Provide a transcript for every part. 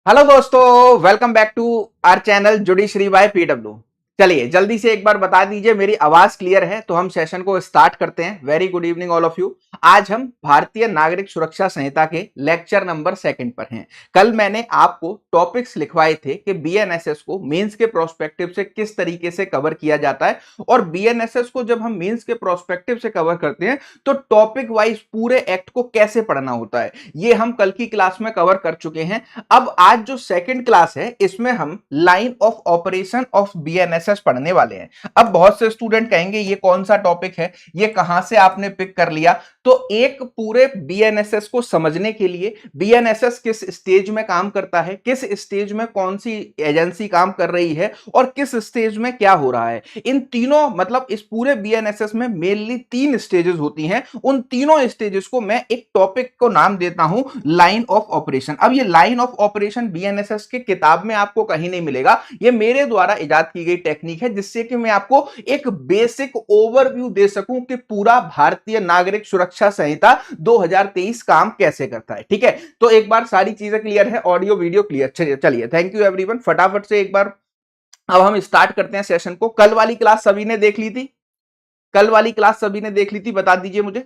Hello दोस्तों, welcome back to our channel judiciary by PW. चलिए जल्दी से एक बार बता दीजिए मेरी आवाज क्लियर है तो हम सेशन को स्टार्ट करते हैं। Very good evening all of you. आज हम भारतीय नागरिक सुरक्षा संहिता के लेक्चर नंबर 2 पर हैं। कल मैंने आपको टॉपिक्स लिखवाए थे कि बीएनएसएस को मेंस के प्रोस्पेक्टिव से किस तरीके से कवर किया जाता है, और बीएनएसएस को जब हम मेंस के प्रोस्पेक्टिव से कवर करते हैं तो टॉपिक वाइज पूरे एक्ट को कैसे पढ़ना होता है, ये हम कल की क्लास में कवर कर चुके हैं। अब आज जो सेकंड क्लास है इसमें हम line of operation of BNSS पढ़ने वाले हैं। अब बहुत से स्टूडेंट कहेंगे ये कौन सा टॉपिक है, ये कहां से आपने पिक कर लिया। तो एक पूरे बीएनएसएस को समझने के लिए बीएनएसएस किस स्टेज में काम करता है, किस स्टेज में कौन सी एजेंसी काम कर रही है और किस स्टेज में क्या हो रहा है, इन तीनों मतलब इस पूरे बीएनएसएस में मेनली 3 स्टेजेस होती हैं। उन तीनों स्टेजेस को मैं एक टॉपिक को नाम देता हूं लाइन ऑफ ऑपरेशन। अब ये लाइन ऑफ ऑपरेशन बीएनएसएस के किताब में आपको कहीं नहीं मिलेगा, ये मेरे द्वारा इजाद की गई टेक्निक है जिससे कि मैं आपको एक बेसिक ओवरव्यू दे सकूं कि पूरा भारतीय नागरिक सुरक्षा संहिता 2023 काम कैसे करता है। ठीक है, तो एक बार सारी चीजें क्लियर है, ऑडियो वीडियो क्लियर। चलिए थैंक यू एवरीवन। फटाफट से एक बार अब हम स्टार्ट करते हैं सेशन को। कल वाली क्लास सभी ने देख ली थी? कल वाली क्लास सभी ने देख ली थी, बता दीजिए मुझे।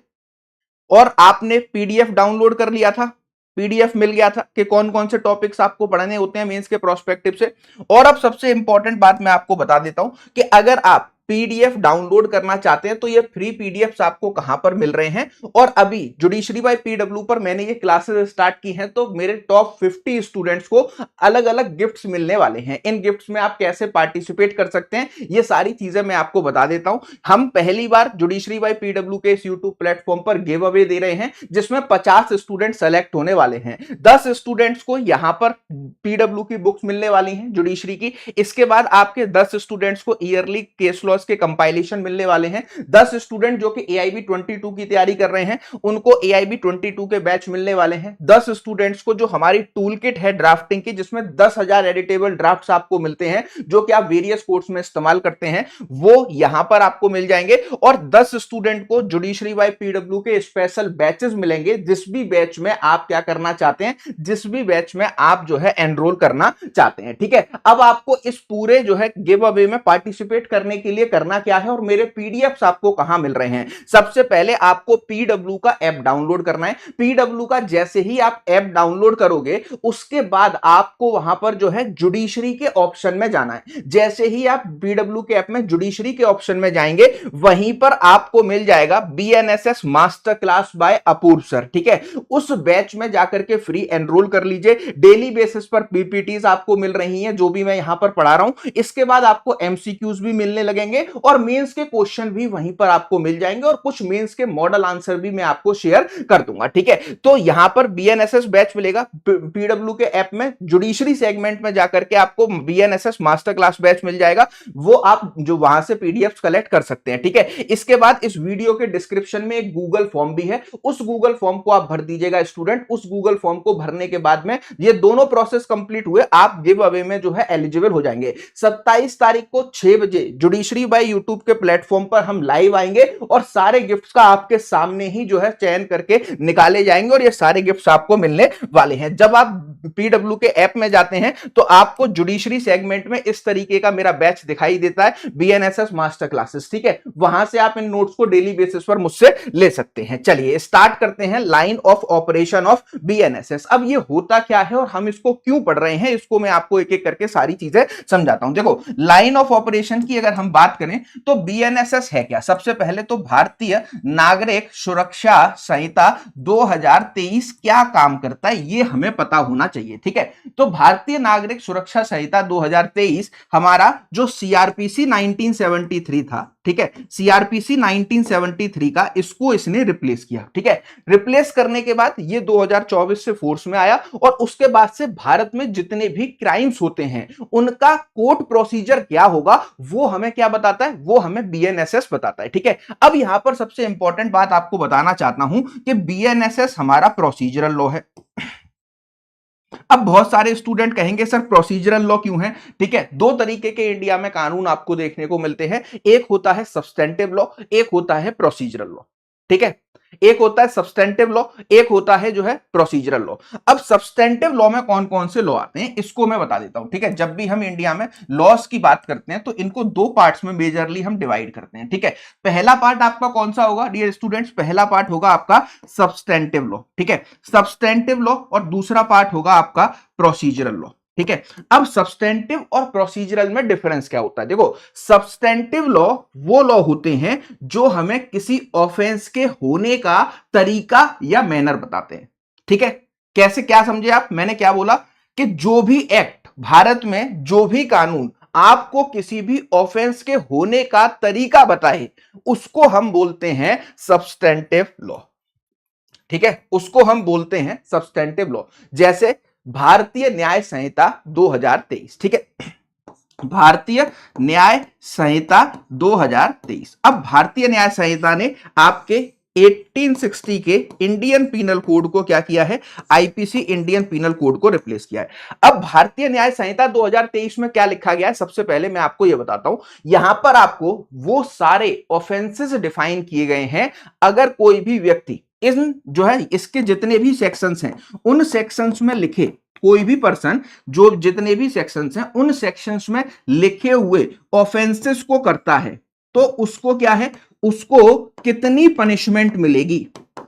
और आपने पीडीएफ डाउनलोड कर लिया था, पीडीएफ मिल गया था कि कौन कौन से टॉपिक्स आपको पढ़ने होते हैं मेंस के प्रोस्पेक्टिव से। और अब सबसे इंपॉर्टेंट बात मैं आपको बता देता हूं कि अगर आप पीडीएफ डाउनलोड करना चाहते हैं तो ये फ्री पीडीएफ्स आपको कहां पर मिल रहे हैं। और अभी जुडिशरी बाय पीडब्ल्यू पर मैंने ये क्लासेस स्टार्ट की हैं तो मेरे टॉप 50 स्टूडेंट्स को अलग अलग गिफ्ट्स मिलने वाले हैं। इन गिफ्ट्स में आप कैसे पार्टिसिपेट कर सकते हैं ये सारी चीजें मैं आपको बता देता हूं। हम पहली बार जुडिशरी बाय पीडब्ल्यू के इस यूट्यूब प्लेटफॉर्म पर गिव अवे दे रहे हैं जिसमें 50 स्टूडेंट सेलेक्ट होने वाले हैं। 10 स्टूडेंट्स को यहां पर पीडब्ल्यू की बुक्स मिलने वाली हैं जुडिशरी की। इसके बाद आपके 10 स्टूडेंट्स को ईयरली केस लॉस के कंपाइलेशन मिलने वाले हैं। 10 स्टूडेंट जो कि एआईबी 22 की तैयारी कर रहे हैं उनको एआईबी 22 के बैच मिलने वाले हैं। 10 स्टूडेंट्स को जो हमारी टूल किट है ड्राफ्टिंग की जिसमें 10,000 एडिटेबल ड्राफ्ट्स आपको मिलते हैं जो कि आप वेरियस कोर्स में इस्तेमाल करते हैं, वो यहां पर आपको मिल जाएंगे। और 10 स्टूडेंट को जुडिशरी बाय पीडब्ल्यू के स्पेशल बैचेस मिलेंगे। जिस भी बैच में आप क्या करना चाहते हैं, जिस भी बैच में आप जो है एनरोल करना चाहते हैं। ठीक है, अब आपको इस पूरे जो है गिव अवे में पार्टिसिपेट करने के लिए करना क्या है और मेरे पीडीएफ्स आपको कहां मिल रहे हैं। सबसे पहले आपको पीडब्ल्यू का ऐप डाउनलोड करना है। पीडब्ल्यू का जैसे ही आप ऐप डाउनलोड करोगे उसके बाद आपको वहां पर जो है जुडिशरी के ऑप्शन में जाना है। जैसे ही आप पीडब्ल्यू के ऐप में जुडिशरी के ऑप्शन में जाएंगे वहीं पर आपको मिल जाएगा BNSS master class bye Apurv sir. ठीक है, उस बैच में जाकर के फ्री एनरोल कर लीजिए। डेली बेसिस पर पीपीटीज आपको मिल रही हैं जो भी मैं यहां पर पढ़ा रहा हूं। इसके बाद आपको एमसीक्यूज भी मिलने लगेंगे और मेंस के क्वेश्चन भी वहीं पर आपको मिल जाएंगे और कुछ मेंस के मॉडल आंसर भी मैं आपको शेयर कर दूंगा। ठीक है, तो यहां पर बीएनएसएस बैच मिलेगा पीडब्ल्यू के ऐप में। जुडिशरी सेगमेंट में जाकर के आपको बीएनएसएस मास्टर क्लास बैच मिल जाएगा, वो आप जो वहां से पीडीएफ कलेक्ट कर सकते हैं। ठीक है, इसके बाद इस वीडियो के डिस्क्रिप्शन में एक गूगल फॉर्म भी है, उस गूगल फॉर्म को आप भर दीजिएगा स्टूडेंट। उस गूगल फॉर्म को भरने के बाद में ये दोनों प्रोसेस कंप्लीट हुए आप गिव अवे में जो है एलिजिबल हो जाएंगे। 27 तारीख को 6 बजे जुडिशरी बाय यूट्यूब के प्लेटफॉर्म पर हम लाइव आएंगे और सारे गिफ्ट्स का आपके सामने ही जो है चयन करके निकाले जाएंगे और ये सारे गिफ्ट्स आपको मिलने वाले हैं। जब आप पीडब्ल्यू के ऐप में जाते हैं तो आपको जुडिशरी सेगमेंट में इस तरीके का मेरा बैच दिखाई देता है, बीएनएसएस मास्टर क्लासेस। ठीक है, वहां से आप इन नोट्स को डेली बेसिस पर मुझसे ले सकते हैं। चलिए स्टार्ट करते हैं line of operation of BNSS. अब ये होता क्या है और हम इसको क्यों पढ़ रहे हैं इसको मैं आपको एक एक करके सारी चीजें समझाता हूं। देखो, लाइन ऑफ ऑपरेशन की अगर हम बात करें तो बीएनएसएस है क्या। सबसे पहले तो भारतीय नागरिक सुरक्षा संहिता 2023 क्या काम करता है ये हमें पता होना चाहिए। ठीक है, तो भारतीय नागरिक सुरक्षा संहिता 2023 हमारा जो सीआरपीसी 1973 था, ठीक है, सीआरपीसी 1973 का इसको इसने रिप्लेस किया। ठीक है, रिप्लेस करने के बाद ये 2024 से फोर्स में आया और उसके बाद से भारत में जितने भी क्राइम्स होते हैं उनका कोर्ट प्रोसीजर क्या होगा वो हमें क्या बताता है, वो हमें बीएनएसएस बताता है। ठीक है, अब यहां पर सबसे इंपॉर्टेंट बात आपको बताना चाहता हूं कि बीएनएसएस हमारा प्रोसीजरल लॉ है। अब बहुत सारे स्टूडेंट कहेंगे सर प्रोसीजरल लॉ क्यों है। ठीक है, दो तरीके के इंडिया में कानून आपको देखने को मिलते हैं, एक होता है सब्सटेंटिव लॉ, एक होता है प्रोसीजरल लॉ। ठीक है। एक होता है सब्सटेंटिव लॉ, एक होता है जो है प्रोसीजरल लॉ। अब सब्सटेंटिव लॉ में कौन कौन से लॉ आते हैं इसको मैं बता देता हूं, ठीक है। जब भी हम इंडिया में लॉस की बात करते हैं तो इनको दो पार्ट्स में मेजरली हम डिवाइड करते हैं, ठीक है। पहला पार्ट आपका कौन सा होगा डियर स्टूडेंट्स? पहला पार्ट होगा आपका सब्सटेंटिव लॉ, ठीक है, सब्सटेंटिव लॉ। और दूसरा पार्ट होगा आपका प्रोसीजरल लॉ, ठीक है। अब सब्सटेंटिव और प्रोसीजरल में डिफरेंस क्या होता है? देखो, सब्सटेंटिव लॉ वो लॉ होते हैं जो हमें किसी ऑफेंस के होने का तरीका या मैनर बताते हैं, ठीक है। कैसे, क्या समझे आप? मैंने क्या बोला कि जो भी एक्ट, भारत में जो भी कानून आपको किसी भी ऑफेंस के होने का तरीका बताए उसको हम बोलते हैं सब्सटेंटिव लॉ, ठीक है, उसको हम बोलते हैं सब्सटेंटिव लॉ। जैसे भारतीय न्याय संहिता 2023, ठीक है, भारतीय न्याय संहिता 2023। अब भारतीय न्याय संहिता ने आपके 1860 के इंडियन पीनल कोड को क्या किया है? आईपीसी इंडियन पीनल कोड को रिप्लेस किया है। अब भारतीय न्याय संहिता 2023 में क्या लिखा गया है? सबसे पहले मैं आपको यह बताता हूं, यहां पर आपको वो सारे ऑफेंसेस डिफाइन किए गए हैं अगर कोई भी व्यक्ति इन जो है इसके जितने भी सेक्शंस हैं उन सेक्शंस में लिखे, कोई भी पर्सन जो जितने भी सेक्शंस हैं उन सेक्शंस में लिखे हुए ऑफेंसेस को करता है तो उसको क्या है, उसको कितनी पनिशमेंट मिलेगी,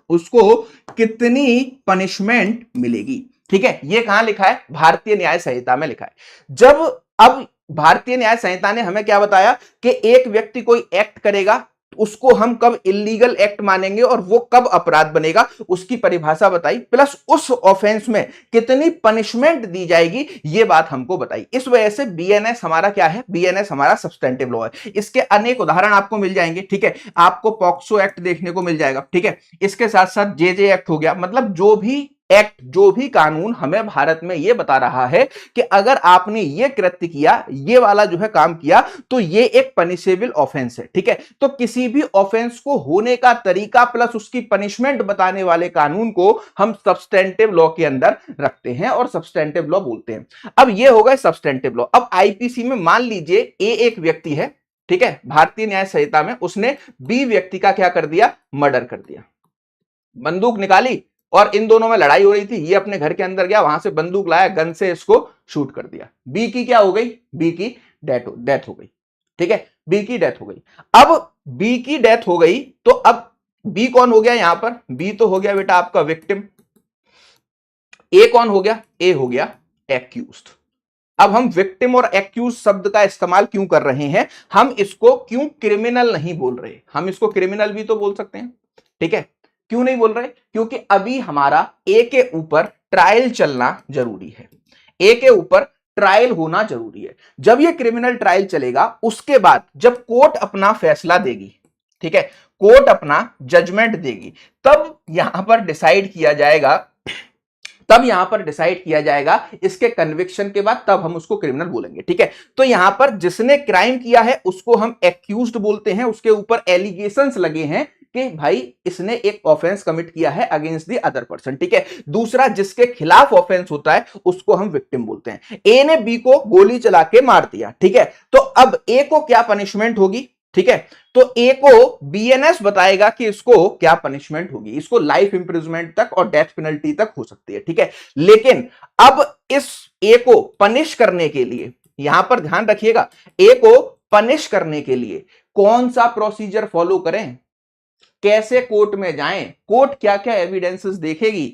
उसको कितनी पनिशमेंट मिलेगी, ठीक है। ये कहां लिखा है? भारतीय न्याय संहिता में लिखा है। जब अब भारतीय न्याय संहिता ने हमें क्या बताया कि एक व्यक्ति कोई एक्ट करेगा उसको हम कब इलीगल एक्ट मानेंगे और वो कब अपराध बनेगा उसकी परिभाषा बताई, प्लस उस ऑफेंस में कितनी पनिशमेंट दी जाएगी ये बात हमको बताई। इस वजह से बीएनएस हमारा क्या है? बीएनएस हमारा सब्सटेंटिव लॉ है। इसके अनेक उदाहरण आपको मिल जाएंगे, ठीक है। आपको पॉक्सो एक्ट देखने को मिल जाएगा, ठीक है। इसके साथ साथ जेजे एक्ट हो गया, मतलब जो भी एक्ट, जो भी कानून हमें भारत में यह बता रहा है कि अगर आपने ये कृत्य किया, ये वाला जो है काम किया तो ये एक पनिशेबल ऑफेंस है, ठीक है। तो किसी भी ऑफेंस को होने का तरीका प्लस उसकी पनिशमेंट बताने वाले कानून को हम सब्सटेंटिव लॉ के अंदर रखते हैं और सब्सटेंटिव लॉ बोलते हैं। अब ये हो गए सब्सटेंटिव लॉ। अब आईपीसी में मान लीजिए ए एक व्यक्ति है, ठीक है, भारतीय न्याय संहिता में उसने बी व्यक्ति का क्या कर दिया? मर्डर कर दिया। बंदूक निकाली और इन दोनों में लड़ाई हो रही थी, ये अपने घर के अंदर गया, वहां से बंदूक लाया, गन से इसको शूट कर दिया। बी की क्या हो गई? बी की डेथ हो गई, ठीक है, बी की डेथ हो गई। अब बी की डेथ हो गई तो अब बी कौन हो गया यहां पर? बी तो हो गया बेटा आपका विक्टिम। ए कौन हो गया? ए हो गया एक्यूज्ड। अब हम विक्टिम और एक्यूज शब्द का इस्तेमाल क्यों कर रहे हैं? हम इसको क्यों क्रिमिनल नहीं बोल रहे? हम इसको क्रिमिनल भी तो बोल सकते हैं, ठीक है। क्यों नहीं बोल रहे? क्योंकि अभी हमारा ए के ऊपर ट्रायल चलना जरूरी है, ए के ऊपर ट्रायल होना जरूरी है। जब ये क्रिमिनल ट्रायल चलेगा उसके बाद जब कोर्ट अपना फैसला देगी, ठीक है, कोर्ट अपना जजमेंट देगी, तब यहां पर डिसाइड किया जाएगा, तब यहां पर डिसाइड किया जाएगा इसके कन्विक्शन के बाद, तब हम उसको क्रिमिनल बोलेंगे, ठीक है। तो यहां पर जिसने क्राइम किया है उसको हम एक्यूज्ड बोलते हैं, उसके ऊपर एलिगेशंस लगे हैं कि भाई इसने एक ऑफेंस कमिट किया है अगेंस्ट द अदर पर्सन, ठीक है। दूसरा जिसके खिलाफ ऑफेंस होता है उसको हम विक्टिम बोलते हैं। ए ने बी को गोली चला के मार दिया, ठीक है, तो अब ए को क्या पनिशमेंट होगी? ठीक है, तो ए को बीएनएस बताएगा कि इसको क्या पनिशमेंट होगी, इसको लाइफ इंप्रिजमेंट तक और डेथ पेनल्टी तक हो सकती है, ठीक है। लेकिन अब इस ए को पनिश करने के लिए, यहां पर ध्यान रखिएगा, ए को पनिश करने के लिए कौन सा प्रोसीजर फॉलो करें, कैसे कोर्ट में जाएं, कोर्ट क्या क्या एविडेंसेस देखेगी,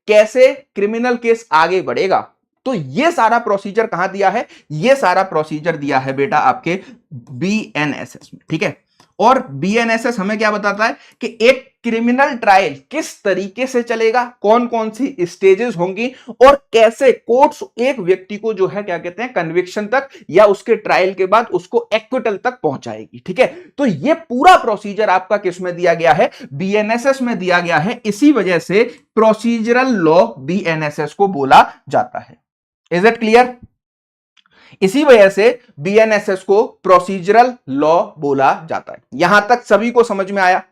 कैसे क्रिमिनल केस आगे बढ़ेगा, तो ये सारा प्रोसीजर कहां दिया है? ये सारा प्रोसीजर दिया है बेटा आपके बीएनएसएस में, ठीक है। और बीएनएसएस हमें क्या बताता है कि एक क्रिमिनल ट्रायल किस तरीके से चलेगा, कौन कौन सी स्टेजेस होंगी और कैसे कोर्ट्स एक व्यक्ति को जो है क्या कहते हैं कन्विक्शन तक या उसके ट्रायल के बाद उसको एक्विटल तक पहुंचाएगी, ठीक है। तो ये पूरा प्रोसीजर आपका किस में दिया गया है? बीएनएसएस में दिया गया है। इसी वजह से प्रोसीजरल लॉ बीएनएसएस को बोला जाता है। Is it clear? इसी वजह से बीएनएसएस को प्रोसीजरल लॉ बोला जाता है। यहां तक सभी को समझ में आया?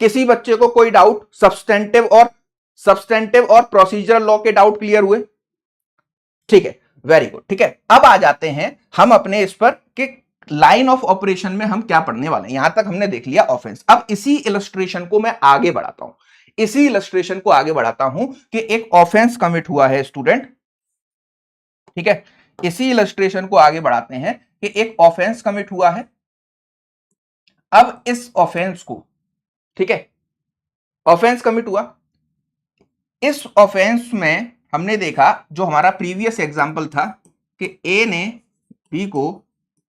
किसी बच्चे को कोई डाउट? सब्सटेंटिव और प्रोसीजरल लॉ के डाउट क्लियर हुए? ठीक है, वेरी गुड, ठीक है। अब आ जाते हैं हम अपने इस पर कि लाइन ऑफ ऑपरेशन में हम क्या पढ़ने वाले हैं, यहां तक हमने देख लिया ऑफेंस। अब इसी इलस्ट्रेशन को मैं आगे बढ़ाता हूं, इसी इलस्ट्रेशन को आगे बढ़ाता हूं कि एक ऑफेंस कमिट हुआ है स्टूडेंट, ठीक है। इसी इलस्ट्रेशन को आगे बढ़ाते हैं कि एक ऑफेंस कमिट हुआ है। अब इस ऑफेंस को, ठीक है, ऑफेंस कमिट हुआ, इस ऑफेंस में हमने देखा जो हमारा प्रीवियस एग्जांपल था कि ए ने बी को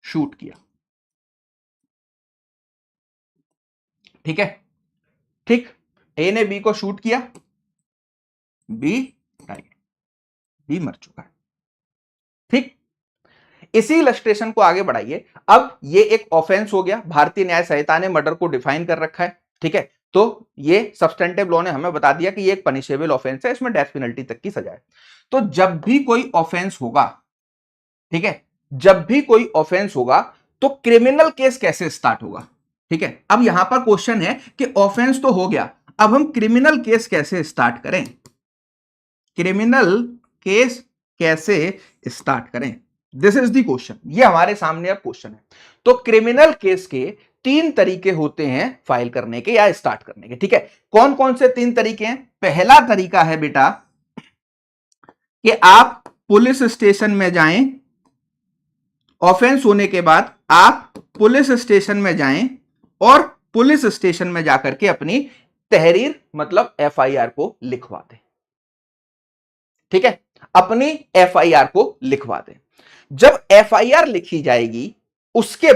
शूट किया, ठीक है, ठीक, ए ने बी को शूट किया, बी डाइड, बी मर चुका है, ठीक। इसी इलस्ट्रेशन को आगे बढ़ाइए। अब ये एक ऑफेंस हो गया, भारतीय न्याय संहिता ने मर्डर को डिफाइन कर रखा है, ठीक है। तो ये सब्सटेंटिव लॉ ने हमें बता दिया कि ये एक पनिशेबल ऑफेंस है, इसमें डेथ पेनल्टी तक की सजा है। तो जब भी कोई ऑफेंस होगा, ठीक है, जब भी कोई ऑफेंस होगा तो क्रिमिनल केस कैसे स्टार्ट होगा, ठीक है। अब यहां पर क्वेश्चन है कि ऑफेंस तो हो गया, अब हम क्रिमिनल केस कैसे स्टार्ट करें, क्रिमिनल केस कैसे स्टार्ट करें, दिस इज द क्वेश्चन, ये हमारे सामने अब क्वेश्चन है। तो क्रिमिनल केस के 3 तरीके होते हैं फाइल करने के या स्टार्ट करने के, ठीक है। कौन कौन से 3 तरीके हैं? पहला तरीका है बेटा कि आप पुलिस स्टेशन में जाएं, ऑफेंस होने के बाद आप पुलिस स्टेशन में जाएं और पुलिस स्टेशन में जाकर के अपनी तहरीर मतलब एफआईआर को लिखवा दें, ठीक है, अपनी एफआईआर को लिखवा दें। जब एफआईआर लिखी जाएगी उसके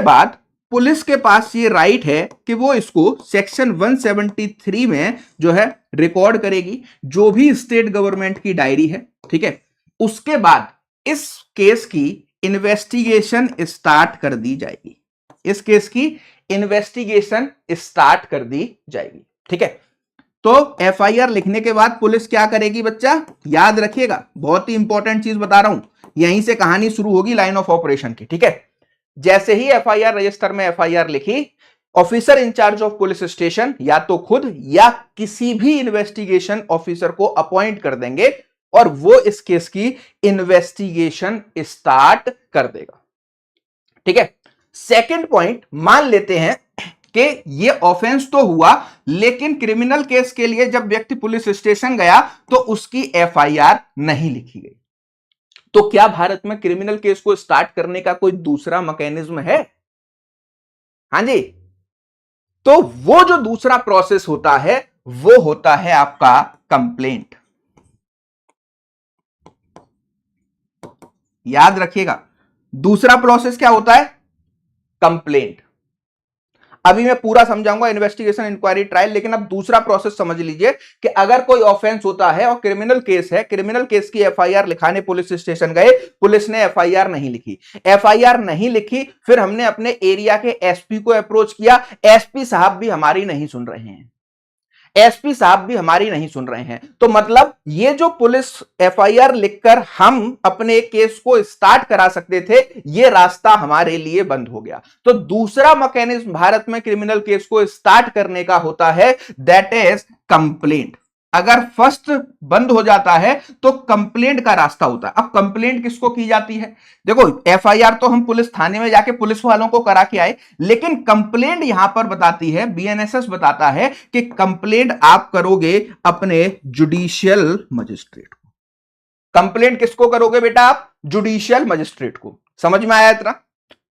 बाद पुलिस के पास ये राइट है कि वो इसको सेक्शन 173 में जो है रिकॉर्ड करेगी, जो भी स्टेट गवर्नमेंट की डायरी है, ठीक है। उसके बाद इस केस की इन्वेस्टिगेशन स्टार्ट कर दी जाएगी, इस केस की इन्वेस्टिगेशन स्टार्ट कर दी जाएगी, ठीक है। तो एफआईआर लिखने के बाद पुलिस क्या करेगी बच्चा, याद रखिएगा, बहुत ही इंपॉर्टेंट चीज बता रहा हूं, यहीं से कहानी शुरू होगी लाइन ऑफ ऑपरेशन की, ठीक है। जैसे ही एफआईआर रजिस्टर में एफआईआर लिखी, officer in charge of police station या तो खुद या किसी भी इन्वेस्टिगेशन ऑफिसर को अपॉइंट कर देंगे और वो इस केस की इन्वेस्टिगेशन स्टार्ट कर देगा, ठीक है। सेकंड पॉइंट, मान लेते हैं कि ये ऑफेंस तो हुआ लेकिन क्रिमिनल केस के लिए जब व्यक्ति पुलिस स्टेशन गया तो उसकी एफआईआर नहीं लिखी गई, तो क्या भारत में क्रिमिनल केस को स्टार्ट करने का कोई दूसरा मैकेनिज्म है? हां जी, तो वो जो दूसरा प्रोसेस होता है वो होता है आपका कंप्लेंट। याद रखिएगा, दूसरा प्रोसेस क्या होता है? कंप्लेंट। अभी मैं पूरा समझाऊंगा इन्वेस्टिगेशन, इंक्वायरी, ट्रायल, लेकिन अब दूसरा प्रोसेस समझ लीजिए कि अगर कोई ऑफेंस होता है और क्रिमिनल केस है, क्रिमिनल केस की एफआईआर लिखाने पुलिस स्टेशन गए, पुलिस ने एफआईआर नहीं लिखी, एफआईआर नहीं लिखी, फिर हमने अपने एरिया के एसपी को अप्रोच किया, एसपी साहब भी हमारी नहीं सुन रहे हैं, एसपी साहब भी हमारी नहीं सुन रहे हैं, तो मतलब ये जो पुलिस एफआईआर लिखकर हम अपने केस को स्टार्ट करा सकते थे, ये रास्ता हमारे लिए बंद हो गया। तो दूसरा मैकेनिज्म भारत में क्रिमिनल केस को स्टार्ट करने का होता है, दैट इज कंप्लेंट। अगर फर्स्ट बंद हो जाता है तो कंप्लेंट का रास्ता होता है। अब कंप्लेंट किसको की जाती है? देखो, एफआईआर तो हम पुलिस थाने में जाके पुलिस वालों को करा के आए, लेकिन कंप्लेंट यहां पर बताती है, बीएनएसएस बताता है कि कंप्लेंट आप करोगे अपने जुडिशियल मजिस्ट्रेट को। कंप्लेंट किसको करोगे बेटा आप? जुडिशियल मजिस्ट्रेट को। समझ में आया इतना?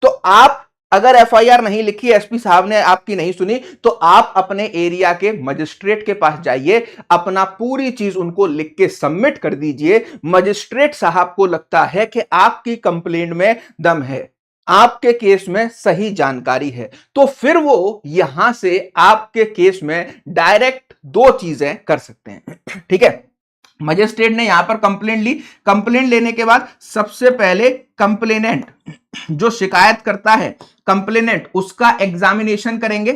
तो आप अगर एफआईआर नहीं लिखी, एसपी साहब ने आपकी नहीं सुनी, तो आप अपने एरिया के मजिस्ट्रेट के पास जाइए, अपना पूरी चीज उनको लिख के सबमिट कर दीजिए। मजिस्ट्रेट साहब को लगता है कि आपकी कंप्लेंट में दम है, आपके केस में सही जानकारी है, तो फिर वो यहां से आपके केस में डायरेक्ट 2 चीजें कर सकते हैं, ठीक है। मजिस्ट्रेट ने यहां पर कंप्लेंट ली, कंप्लेंट लेने के बाद सबसे पहले कंप्लेनेंट जो शिकायत करता है, कंप्लेनेंट उसका एग्जामिनेशन करेंगे,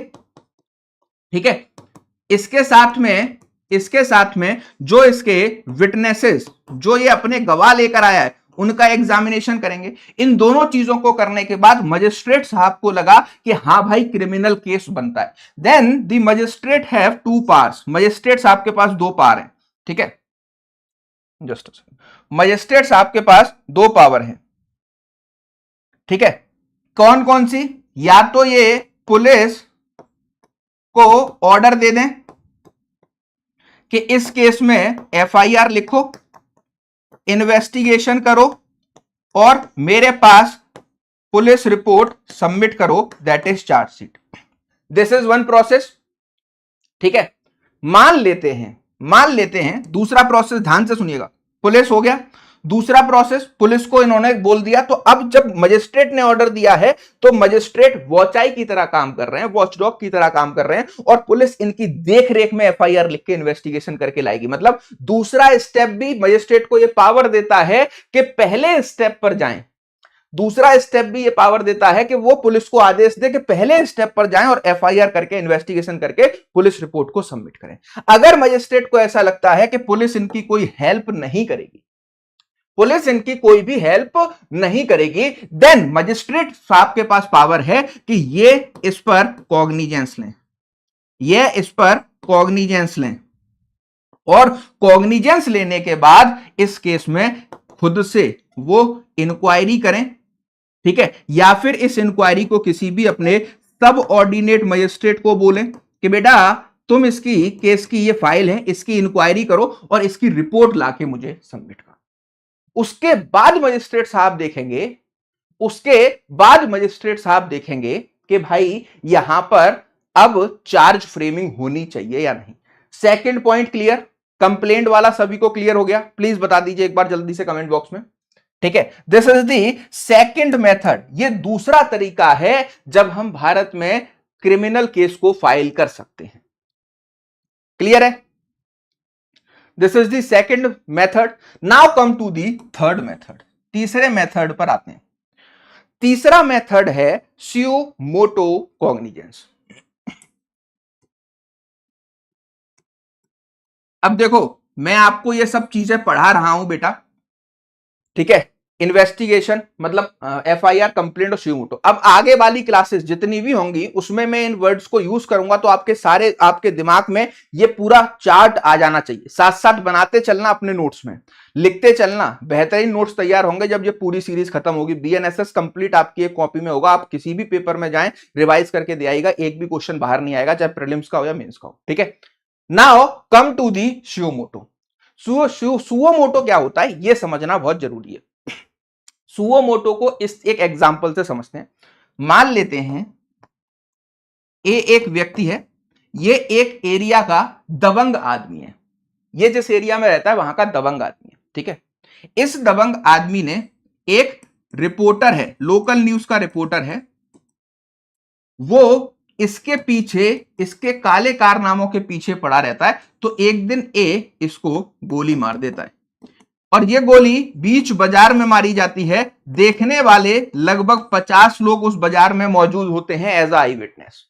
ठीक है। इसके साथ में जो इसके विटनेसेस, जो ये अपने गवाह लेकर आया है, उनका एग्जामिनेशन करेंगे। इन दोनों चीजों को करने के बाद मजिस्ट्रेट साहब को लगा कि हां भाई क्रिमिनल केस बनता है, then the magistrate have 2 powers. Magistrate साहब के पास 2 पावर हैं, ठीक है। जस्ट मजिस्ट्रेट साहब के पास 2 पावर हैं। ठीक है, कौन कौन सी, या तो ये पुलिस को ऑर्डर दे दें कि इस केस में एफआईआर लिखो, इन्वेस्टिगेशन करो और मेरे पास पुलिस रिपोर्ट सबमिट करो, that is chargesheet. This is one process. ठीक है, मान लेते हैं दूसरा प्रोसेस, ध्यान से सुनिएगा, पुलिस हो गया, दूसरा प्रोसेस पुलिस को इन्होंने बोल दिया, तो अब जब मजिस्ट्रेट ने ऑर्डर दिया है तो मजिस्ट्रेट वॉचाई की तरह काम कर रहे हैं, वॉचडॉग की तरह काम कर रहे हैं, और पुलिस इनकी देख रेख में एफआईआर लिख के इन्वेस्टिगेशन करके लाएगी। मतलब दूसरा स्टेप भी मजिस्ट्रेट को यह पावर देता है कि पहले स्टेप पर जाएं, दूसरा स्टेप भी ये पावर देता है कि वो पुलिस को आदेश दे कि पहले स्टेप पर जाएं और एफआईआर करके इन्वेस्टिगेशन करके पुलिस रिपोर्ट को सबमिट करें। अगर मजिस्ट्रेट को ऐसा लगता है कि पुलिस इनकी कोई हेल्प नहीं करेगी, पुलिस इनकी कोई भी हेल्प नहीं करेगी, देन मजिस्ट्रेट साहब के पास पावर है कि ये इस पर कॉग्निजेंस लें, ये इस पर कॉग्निजेंस लें, और कॉग्निजेंस लेने के बाद इस केस में खुद से वो इंक्वायरी करें। ठीक है, या फिर इस इंक्वायरी को किसी भी अपने सब ऑर्डिनेट मजिस्ट्रेट को बोलें कि बेटा तुम इसकी केस की ये फाइल है, इसकी इंक्वायरी करो और इसकी रिपोर्ट लाके मुझे सबमिट करो। उसके बाद मजिस्ट्रेट साहब देखेंगे, उसके बाद मजिस्ट्रेट साहब देखेंगे कि भाई यहां पर अब चार्ज फ्रेमिंग होनी चाहिए या नहीं। सेकंड पॉइंट क्लियर, कंप्लेंट वाला सभी को क्लियर हो गया? प्लीज बता दीजिए एक बार जल्दी से कमेंट बॉक्स में। ठीक है, this is the second method, ये दूसरा तरीका है जब हम भारत में क्रिमिनल केस को फाइल कर सकते हैं। क्लियर है? This is the second method. Now come to the third method, तीसरे मेथड पर आते हैं। तीसरा मेथड है सुयो मोटो कॉग्निजेंस। अब देखो मैं आपको ये सब चीजें पढ़ा रहा हूं बेटा, ठीक है, इन्वेस्टिगेशन मतलब एफआईआर, कंप्लेंट और सुयो मोटो। अब आगे वाली क्लासेस जितनी भी होंगी उसमें मैं इन वर्ड्स को यूज करूंगा, तो आपके दिमाग में ये पूरा चार्ट आ जाना चाहिए। साथ साथ बनाते चलना, अपने नोट्स में लिखते चलना, बेहतरीन नोट्स तैयार होंगे जब ये पूरी सीरीज खत्म होगी। बीएनएसएस कंप्लीट आपकी एक कॉपी में होगा, आप किसी भी पेपर में जाएं रिवाइज करके दे आएगा, एक भी क्वेश्चन बाहर नहीं आएगा, चाहे प्रीलिम्स का हो या मेंस का हो। ठीक है, नाउ कम टू दी सुयो मोटो। सुयो मोटो क्या होता है यह समझना बहुत जरूरी है। सुयो मोटो को इस एक एग्जांपल से समझते हैं। मान लेते हैं ये एक व्यक्ति है, ये एक एरिया का दबंग आदमी है, ये जिस एरिया में रहता है वहां का दबंग आदमी है। ठीक है, इस दबंग आदमी ने एक रिपोर्टर है, लोकल न्यूज का रिपोर्टर है, वो इसके पीछे, इसके काले कारनामों के पीछे पड़ा रहता है। तो एक दिन ए इसको गोली मार देता है, और यह गोली बीच बाजार में मारी जाती है। देखने वाले लगभग 50 लोग उस बाजार में मौजूद होते हैं एज आई विटनेस।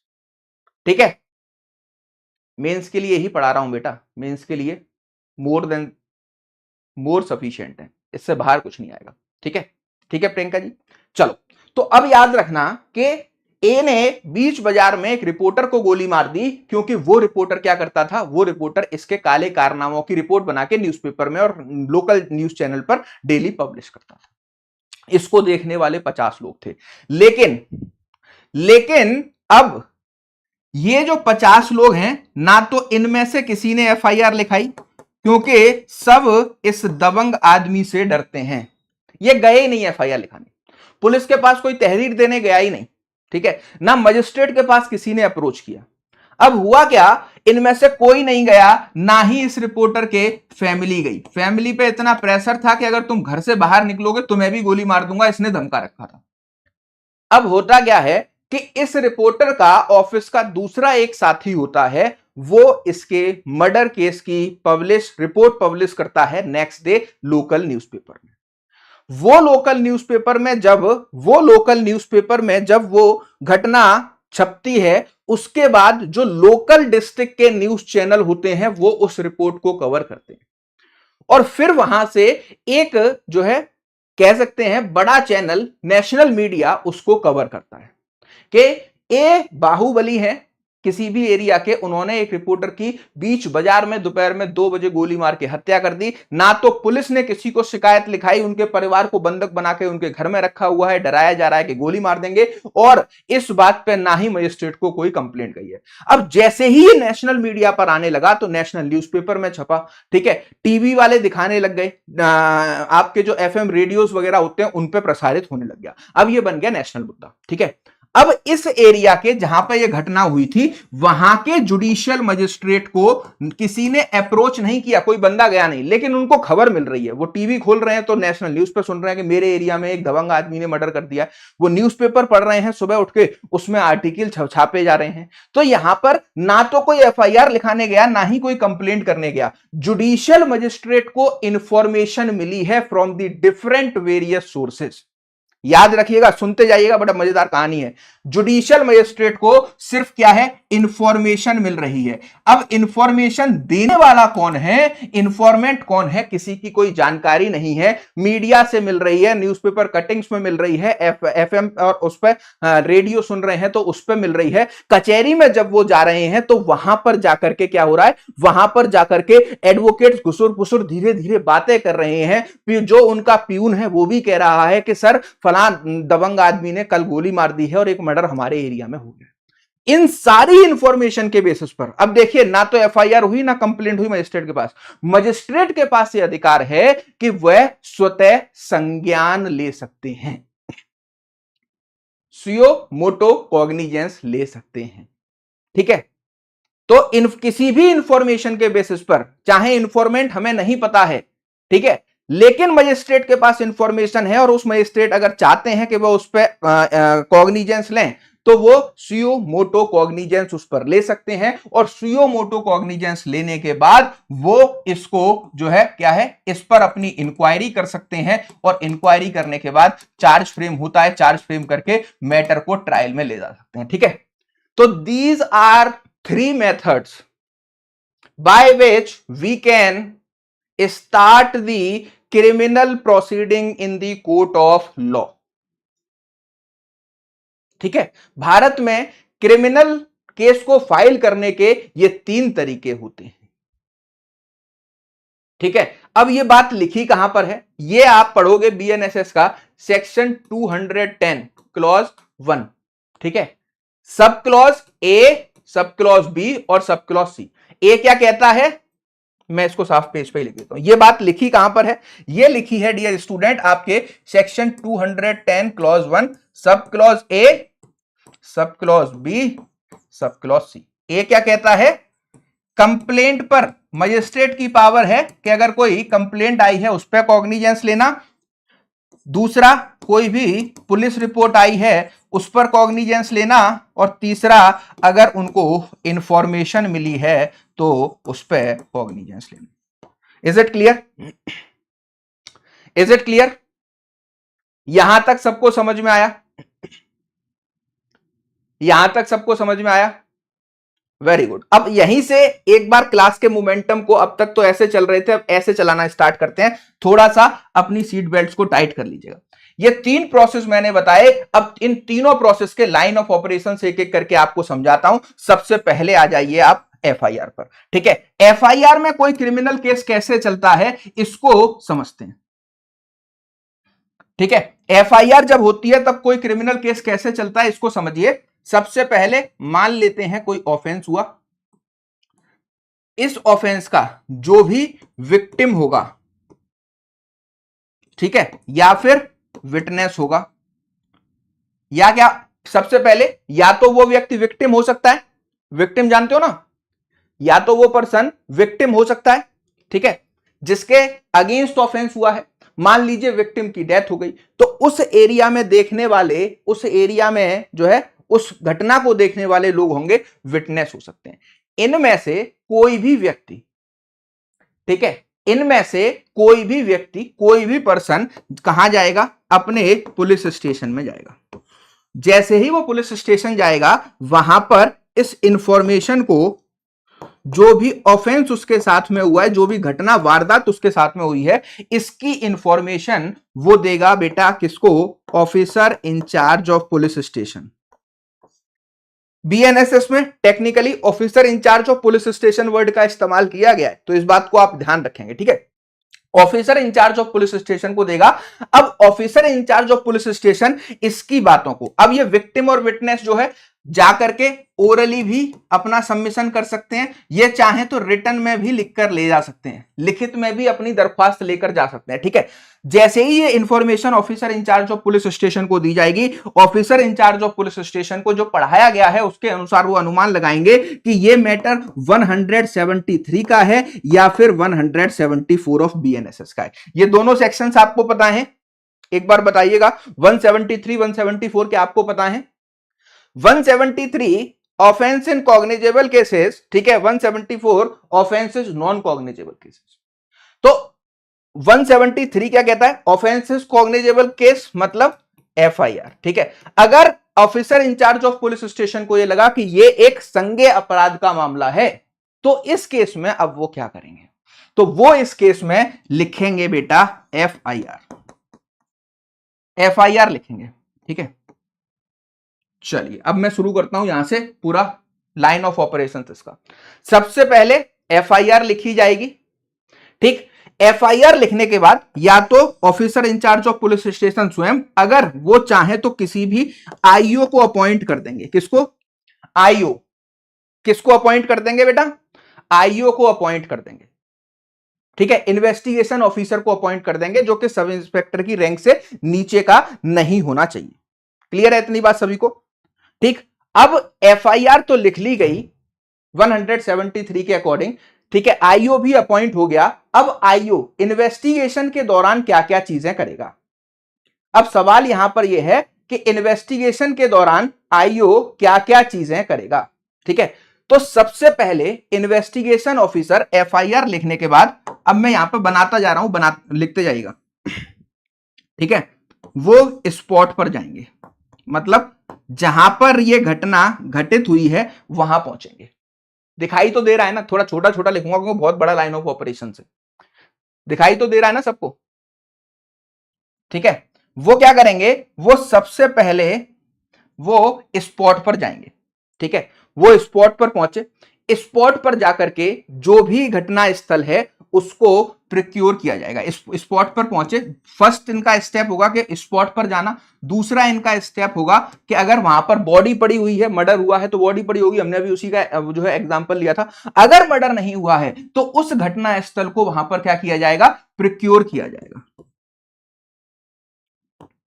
ठीक है, मेंस के लिए ही पढ़ा रहा हूं बेटा, मेंस के लिए मोर सफिशिएंट है, इससे बाहर कुछ नहीं आएगा। ठीक है, ठीक है प्रियंका जी, चलो। तो अब याद रखना कि ए ने बीच बाजार में एक रिपोर्टर को गोली मार दी, क्योंकि वो रिपोर्टर क्या करता था, वो रिपोर्टर इसके काले कारनामों की रिपोर्ट बना के न्यूज़पेपर में और लोकल न्यूज चैनल पर डेली पब्लिश करता था। इसको देखने वाले 50 लोग थे, लेकिन अब ये जो 50 लोग हैं, ना तो इनमें से किसी ने एफआईआर लिखाई, क्योंकि सब इस दबंग आदमी से डरते हैं। ये गए ही नहीं एफआईआर लिखाने, पुलिस के पास कोई तहरीर देने गया ही नहीं। ठीक है, ना मजिस्ट्रेट के पास किसी ने अप्रोच किया। अब हुआ क्या, इनमें से कोई नहीं गया, ना ही इस रिपोर्टर के फैमिली गई। फैमिली पे इतना प्रेशर था कि अगर तुम घर से बाहर निकलोगे तुम्हें भी गोली मार दूंगा, इसने धमका रखा था। अब होता क्या है कि इस रिपोर्टर का ऑफिस का दूसरा एक साथी होता है, वो इसके मर्डर केस की रिपोर्ट पब्लिश करता है नेक्स्ट डे लोकल न्यूज़पेपर में। वो लोकल न्यूज़पेपर में जब वो घटना छपती है, उसके बाद जो लोकल डिस्ट्रिक्ट के न्यूज चैनल होते हैं वो उस रिपोर्ट को कवर करते हैं, और फिर वहां से एक जो है कह सकते हैं बड़ा चैनल, नेशनल मीडिया उसको कवर करता है कि ए बाहुबली है, किसी भी एरिया के, उन्होंने एक रिपोर्टर की बीच बाजार में दोपहर में 2 बजे गोली मार के हत्या कर दी। ना तो पुलिस ने किसी को शिकायत लिखाई, उनके परिवार को बंधक बना के उनके घर में रखा हुआ है, डराया जा रहा है कि गोली मार देंगे, और इस बात पे ना ही मजिस्ट्रेट को कोई कंप्लेंट गई है। अब जैसे ही ये नेशनल मीडिया पर आने लगा तो नेशनल न्यूज़पेपर में छपा, ठीक है, टीवी वाले दिखाने लग गए, आपके जो एफएम रेडियोस वगैरह होते हैं उन पे प्रसारित होने लग गया। अब ये बन गया नेशनल मुद्दा, ठीक है। अब इस एरिया के जहां पे ये घटना हुई थी, वहां के जुडिशियल मजिस्ट्रेट को किसी ने अप्रोच नहीं किया, कोई बंदा गया नहीं, लेकिन उनको खबर मिल रही है, वो टीवी खोल रहे हैं तो नेशनल न्यूज पे सुन रहे हैं कि मेरे एरिया में एक दबंग आदमी ने मर्डर कर दिया। वो न्यूज़पेपर पढ़ रहे हैं सुबह उठ के, उसमें आर्टिकल छापे जा रहे हैं। तो यहां पर ना तो कोई एफआईआर लिखाने गया, ना ही कोई कंप्लेंट करने गया, जुडिशियल मजिस्ट्रेट को इंफॉर्मेशन मिली है from the different various sources. याद रखिएगा, सुनते जाइएगा, बड़ा मजेदार कहानी है। जुडिशियल मजिस्ट्रेट को सिर्फ क्या है, इंफॉर्मेशन मिल रही है। अब इंफॉर्मेशन देने वाला कौन है, इंफॉर्मेंट कौन है, किसी की कोई जानकारी नहीं है। मीडिया से मिल रही है, न्यूज़पेपर कटिंग्स में मिल रही है, एफएम और उस पर रेडियो सुन रहे हैं तो उस पर मिल रही है। कचहरी में जब वो जा रहे हैं तो वहां पर जाकर के क्या हो रहा है, वहां पर जाकर के एडवोकेट्स घुसुर पुसुर धीरे धीरे बातें कर रहे हैं। जो उनका प्यून है वो भी कह रहा है कि सर दबंग आदमी ने कल गोली मार दी है और एक मर्डर हमारे एरिया में हो गया। इन सारी इंफॉर्मेशन के बेसिस पर अब देखिए, ना तो एफआईआर हुई ना कंप्लेंट हुई मजिस्ट्रेट के पास। मजिस्ट्रेट के पास यह अधिकार है कि वह स्वतः संज्ञान ले सकते हैं, सुयो मोटो कॉग्निजेंस ले सकते हैं, ठीक है। तो किसी भी इंफॉर्मेशन के बेसिस पर, चाहे इंफॉर्मेंट हमें नहीं पता है, ठीक है, लेकिन मजिस्ट्रेट के पास इंफॉर्मेशन है और उस मजिस्ट्रेट अगर चाहते हैं कि वो उस पर कॉग्निजेंस लें तो वो सुयो मोटो कॉग्निजेंस उस पर ले सकते हैं। और सुयो मोटो कॉग्निजेंस लेने के बाद वो इसको जो है क्या है, इस पर अपनी इंक्वायरी कर सकते हैं। और इंक्वायरी करने के बाद चार्ज फ्रेम होता है, चार्ज फ्रेम करके मैटर को ट्रायल में ले जा सकते हैं, ठीक है। तो these are 3 methods by which we can start the criminal proceeding in the court of law, ठीक है। भारत में क्रिमिनल केस को फाइल करने के ये 3 तरीके होते हैं, ठीक है। अब ये बात लिखी कहां पर है, ये आप पढ़ोगे बीएनएसएस का सेक्शन 210 क्लॉज 1, ठीक है। सब clause A, sub clause B और सब क्लॉज सी। ए क्या कहता है, मैं इसको साफ पेज पे लिख देता हूं। ये बात लिखी कहां पर है, ये लिखी है डियर स्टूडेंट आपके section 210 clause 1, sub clause A, sub clause B, sub clause C. A क्या कहता है, कंप्लेंट पर मजिस्ट्रेट की पावर है कि अगर कोई कंप्लेंट आई है उस पर कॉग्निजेंस लेना। दूसरा, कोई भी पुलिस रिपोर्ट आई है उस पर कॉग्निजेंस लेना। और तीसरा, अगर उनको इंफॉर्मेशन मिली है तो उस पर कॉग्निजेंस लेना। Is it clear, is it clear, यहां तक सबको समझ में आया, यहां तक सबको समझ में आया, वेरी गुड। अब यहीं से एक बार क्लास के मोमेंटम को, अब तक तो ऐसे चल रहे थे, अब ऐसे चलाना स्टार्ट करते हैं। थोड़ा सा अपनी सीट बेल्ट्स को टाइट कर लीजिएगा। ये 3 प्रोसेस मैंने बताए, अब इन तीनों प्रोसेस के लाइन ऑफ ऑपरेशन एक एक करके आपको समझाता हूं। सबसे पहले आ जाइए आप एफआईआर पर, ठीक है। एफआईआर में कोई क्रिमिनल केस कैसे चलता है इसको समझते हैं, ठीक है। एफआईआर जब होती है तब कोई क्रिमिनल केस कैसे चलता है इसको समझिए। सबसे पहले मान लेते हैं कोई ऑफेंस हुआ, इस ऑफेंस का जो भी विक्टिम होगा, ठीक है, या फिर विटनेस होगा, या क्या, सबसे पहले या तो वो व्यक्ति विक्टिम हो सकता है, विक्टिम जानते हो ना, या तो वो पर्सन विक्टिम हो सकता है, ठीक है, जिसके अगेंस्ट ऑफेंस हुआ है। मान लीजिए विक्टिम की डेथ हो गई, तो उस एरिया में देखने वाले, उस एरिया में जो है उस घटना को देखने वाले लोग होंगे, विटनेस हो सकते हैं। इनमें से कोई भी व्यक्ति, ठीक है, इनमें से कोई भी व्यक्ति, कोई भी पर्सन कहां जाएगा, अपने पुलिस स्टेशन में जाएगा। जैसे ही वो पुलिस स्टेशन जाएगा, वहां पर इस इंफॉर्मेशन को, जो भी ऑफेंस उसके साथ में हुआ है, जो भी घटना वारदात उसके साथ में हुई है, इसकी इंफॉर्मेशन वो देगा बेटा किसको, officer in charge of police station. BNSS में technically officer in charge of police station word का इस्तेमाल किया गया है, तो इस बात को आप ध्यान रखेंगे, ठीक है। Officer in charge of police station को देगा। अब officer in charge of police station इसकी बातों को, अब ये विक्टिम और विटनेस जो है जाकर के ओरली भी अपना सबमिशन कर सकते हैं, ये चाहे तो रिटर्न में भी लिखकर ले जा सकते हैं, लिखित में भी अपनी दरख्वास्त लेकर जा सकते हैं, ठीक है। जैसे ही ये information officer in charge of police station को दी जाएगी, officer in charge of police station को जो पढ़ाया गया है उसके अनुसार वो अनुमान लगाएंगे कि ये मैटर 173 का है या फिर 174 ऑफ बीएनएसएस का है। ये दोनों सेक्शंस आपको पता है, एक बार बताइएगा 173 174 क्या आपको पता है? 173 ऑफेंस इन कॉग्निजेबल केसेस, ठीक है, 174 offence is non cognizable cases. तो 173 क्या कहता है? ऑफेंस इज कॉग्निजेबल केस मतलब एफआईआर, ठीक है। अगर officer in charge of police station को यह लगा कि यह एक संज्ञेय अपराध का मामला है, तो इस केस में अब वो क्या करेंगे? तो वो इस केस में लिखेंगे बेटा एफआईआर, एफआईआर लिखेंगे, ठीक है। चलिए अब मैं शुरू करता हूं यहां से पूरा लाइन ऑफ ऑपरेशन इसका। सबसे पहले एफआईआर लिखी जाएगी, ठीक। एफआईआर लिखने के बाद या तो officer in charge of police station स्वयं, अगर वो चाहे तो किसी भी आईओ को अपॉइंट कर देंगे। किसको? आईओ। किसको अपॉइंट कर देंगे बेटा? आईओ को अपॉइंट कर देंगे, ठीक है। इन्वेस्टिगेशन ऑफिसर को अपॉइंट कर देंगे जो कि सब इंस्पेक्टर की रैंक से नीचे का नहीं होना चाहिए। क्लियर है इतनी बात सभी को? ठीक। अब एफआईआर तो लिख ली गई 173 के अकॉर्डिंग, ठीक है। आईओ भी अपॉइंट हो गया। अब आईओ इन्वेस्टिगेशन के दौरान क्या क्या चीजें करेगा? अब सवाल यहां पर यह है कि इन्वेस्टिगेशन के दौरान आईओ क्या क्या चीजें करेगा, ठीक है। तो सबसे पहले इन्वेस्टिगेशन ऑफिसर एफआईआर लिखने के बाद, अब मैं यहां पर बनाता जा रहा हूं, लिखते जाइएगा, ठीक है। वो स्पॉट पर जाएंगे, मतलब जहां पर यह घटना घटित हुई है वहां पहुंचेंगे। दिखाई तो दे रहा है ना? थोड़ा छोटा छोटा लिखूंगा क्योंकि बहुत बड़ा लाइन ऑफ ऑपरेशन है। दिखाई तो दे रहा है ना सबको? ठीक है। वो क्या करेंगे? वो सबसे पहले वो स्पॉट पर जाएंगे, ठीक है। वो स्पॉट पर पहुंचे, स्पॉट पर जाकर के जो भी घटना स्थल है उसको प्रिक्योर किया जाएगा। स्पॉट पर पहुंचे, फर्स्ट इनका स्टेप होगा कि स्पॉट पर जाना। दूसरा इनका स्टेप होगा कि अगर वहां पर बॉडी पड़ी हुई है, मर्डर हुआ है तो बॉडी पड़ी होगी, हमने अभी उसी का जो है एग्जांपल लिया था। अगर मर्डर नहीं हुआ है तो उस घटना स्थल को वहां पर क्या किया जाएगा? प्रिक्योर किया जाएगा,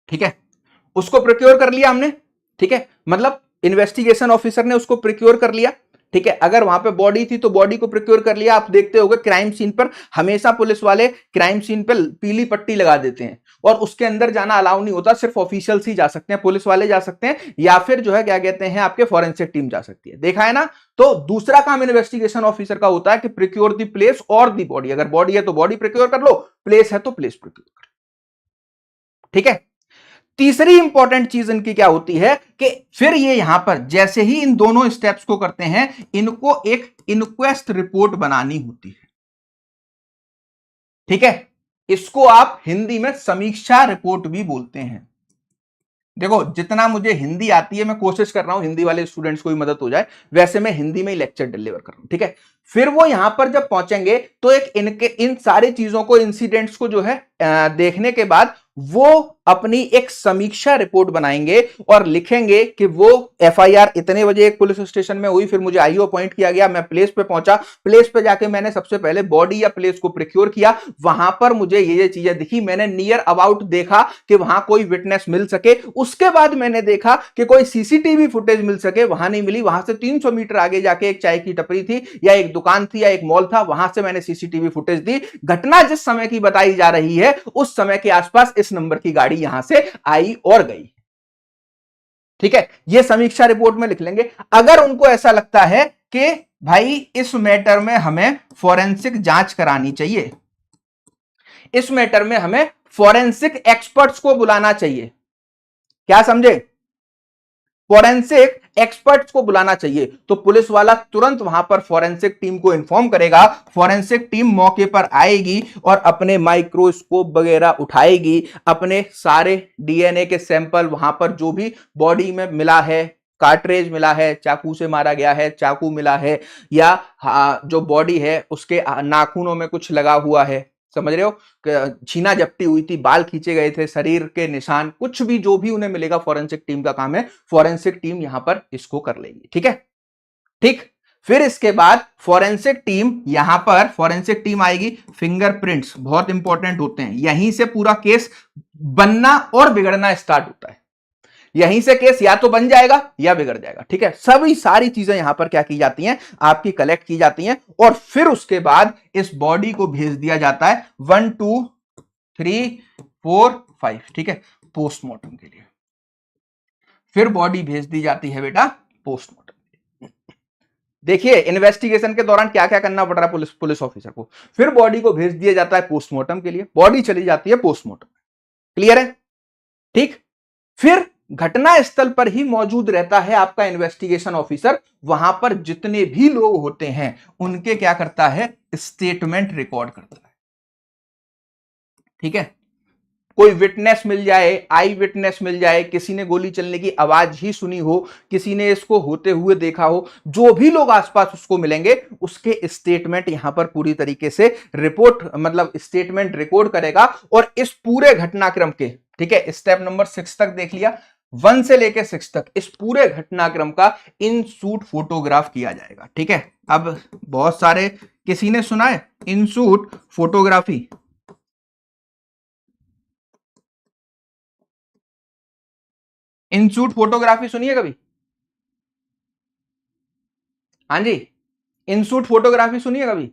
ठीक है। उसको प्रिक्योर कर लिया हमने, ठीक है। मतलब इन्वेस्टिगेशन ऑफिसर ने उसको प्रिक्योर कर लिया, ठीक है। अगर वहां पे बॉडी थी तो बॉडी को प्रिक्योर कर लिया। आप देखते होंगे क्राइम सीन पर हमेशा पुलिस वाले क्राइम सीन पर पीली पट्टी लगा देते हैं और उसके अंदर जाना अलाउ नहीं होता, सिर्फ ऑफिशियल्स ही जा सकते हैं, पुलिस वाले जा सकते हैं या फिर जो है क्या कहते हैं आपके फॉरेंसिक टीम जा सकती है। देखा है ना? तो दूसरा काम इन्वेस्टिगेशन ऑफिसर का होता है कि प्रिक्योर द प्लेस और द बॉडी। अगर बॉडी है तो बॉडी प्रिक्योर कर लो, प्लेस है तो प्लेस प्रिक्योर कर लो, ठीक है। तीसरी इंपॉर्टेंट चीज इनकी क्या होती है कि फिर ये यहां पर जैसे ही इन दोनों स्टेप्स को करते हैं, इनको एक इंक्वेस्ट रिपोर्ट बनानी होती है, ठीक है। इसको आप हिंदी में समीक्षा रिपोर्ट भी बोलते हैं। देखो जितना मुझे हिंदी आती है मैं कोशिश कर रहा हूं हिंदी वाले स्टूडेंट्स को भी मदद हो जाए, वैसे मैं हिंदी में ही लेक्चर डिलीवर कर रहा हूं, ठीक है। फिर वो यहां पर जब पहुंचेंगे तो एक इनके इन सारी चीजों को, इंसिडेंट्स को जो है देखने के बाद वो अपनी एक समीक्षा रिपोर्ट बनाएंगे और लिखेंगे कि वो एफआईआर इतने बजे एक पुलिस स्टेशन में हुई, फिर मुझे आईओ अपॉइंट किया गया, मैं प्लेस पे पहुंचा, प्लेस पे जाके मैंने सबसे पहले बॉडी या प्लेस को प्रिक्योर किया, वहां पर मुझे ये चीजें दिखी, मैंने नियर अबाउट देखा कि वहां कोई विटनेस मिल सके, उसके बाद मैंने देखा कि कोई सीसीटीवी फुटेज मिल सके, वहां नहीं मिली, वहां से 300 मीटर आगे जाके एक चाय की टपरी थी या एक दुकान थी या एक मॉल था, वहां से मैंने सीसीटीवी फुटेज दी, घटना जिस समय की बताई जा रही है उस समय के आसपास इस नंबर की गाड़ी यहां से आई और गई, ठीक है। यह समीक्षा रिपोर्ट में लिख लेंगे। अगर उनको ऐसा लगता है कि भाई इस मैटर में हमें फॉरेंसिक जांच करानी चाहिए, इस मैटर में हमें फॉरेंसिक एक्सपर्ट्स को बुलाना चाहिए, क्या समझे? फॉरेंसिक एक्सपर्ट्स को बुलाना चाहिए, तो पुलिस वाला तुरंत वहां पर फॉरेंसिक टीम को इन्फॉर्म करेगा, फॉरेंसिक टीम मौके पर आएगी और अपने माइक्रोस्कोप वगैरह उठाएगी, अपने सारे डीएनए के सैंपल वहां पर जो भी बॉडी में मिला है, कार्ट्रेज मिला है, चाकू से मारा गया है, चाकू मिला है, या जो बॉडी है उसके नाखूनों में कुछ लगा हुआ है, समझ रहे हो, छीना झपटी हुई थी, बाल खींचे गए थे, शरीर के निशान, कुछ भी जो भी उन्हें मिलेगा फॉरेंसिक टीम का काम है, फॉरेंसिक टीम यहां पर इसको कर लेगी। ठीक है, ठीक। फिर इसके बाद फॉरेंसिक टीम आएगी, फिंगरप्रिंट्स बहुत इंपॉर्टेंट होते हैं, यहीं से पूरा केस बनना और बिगड़ना स्टार्ट होता है, यहीं से केस या तो बन जाएगा या बिगड़ जाएगा। ठीक है, सभी सारी चीजें यहां पर क्या की जाती हैं, आपकी कलेक्ट की जाती हैं, और फिर उसके बाद इस बॉडी को भेज दिया जाता है 1 2 3 4 5, ठीक है, पोस्टमार्टम के लिए। फिर बॉडी भेज दी जाती है बेटा पोस्टमार्टम। देखिए इन्वेस्टिगेशन के दौरान क्या क्या करना पड़ रहा है पुलिस ऑफिसर को। फिर बॉडी को भेज दिया जाता है पोस्टमार्टम के लिए, बॉडी चली जाती है पोस्टमार्टम। क्लियर है? ठीक। फिर घटना स्थल पर ही मौजूद रहता है आपका इन्वेस्टिगेशन ऑफिसर, वहां पर जितने भी लोग होते हैं उनके क्या करता है, स्टेटमेंट रिकॉर्ड करता है। ठीक है, कोई विटनेस मिल जाए, आई विटनेस मिल जाए, किसी ने गोली चलने की आवाज ही सुनी हो, किसी ने इसको होते हुए देखा हो, जो भी लोग आसपास उसको मिलेंगे उसके स्टेटमेंट यहां पर पूरी तरीके से रिपोर्ट मतलब स्टेटमेंट रिकॉर्ड करेगा। और इस पूरे घटनाक्रम के, ठीक है, स्टेप नंबर 6 तक देख लिया, 1 से लेकर 6 तक इस पूरे घटनाक्रम का इन शूट फोटोग्राफ किया जाएगा। ठीक है, अब बहुत सारे, किसी ने सुना है इन शूट फोटोग्राफी? इंशूट फोटोग्राफी सुनिए कभी? हाँ जी, इंशूट फोटोग्राफी सुनिए कभी?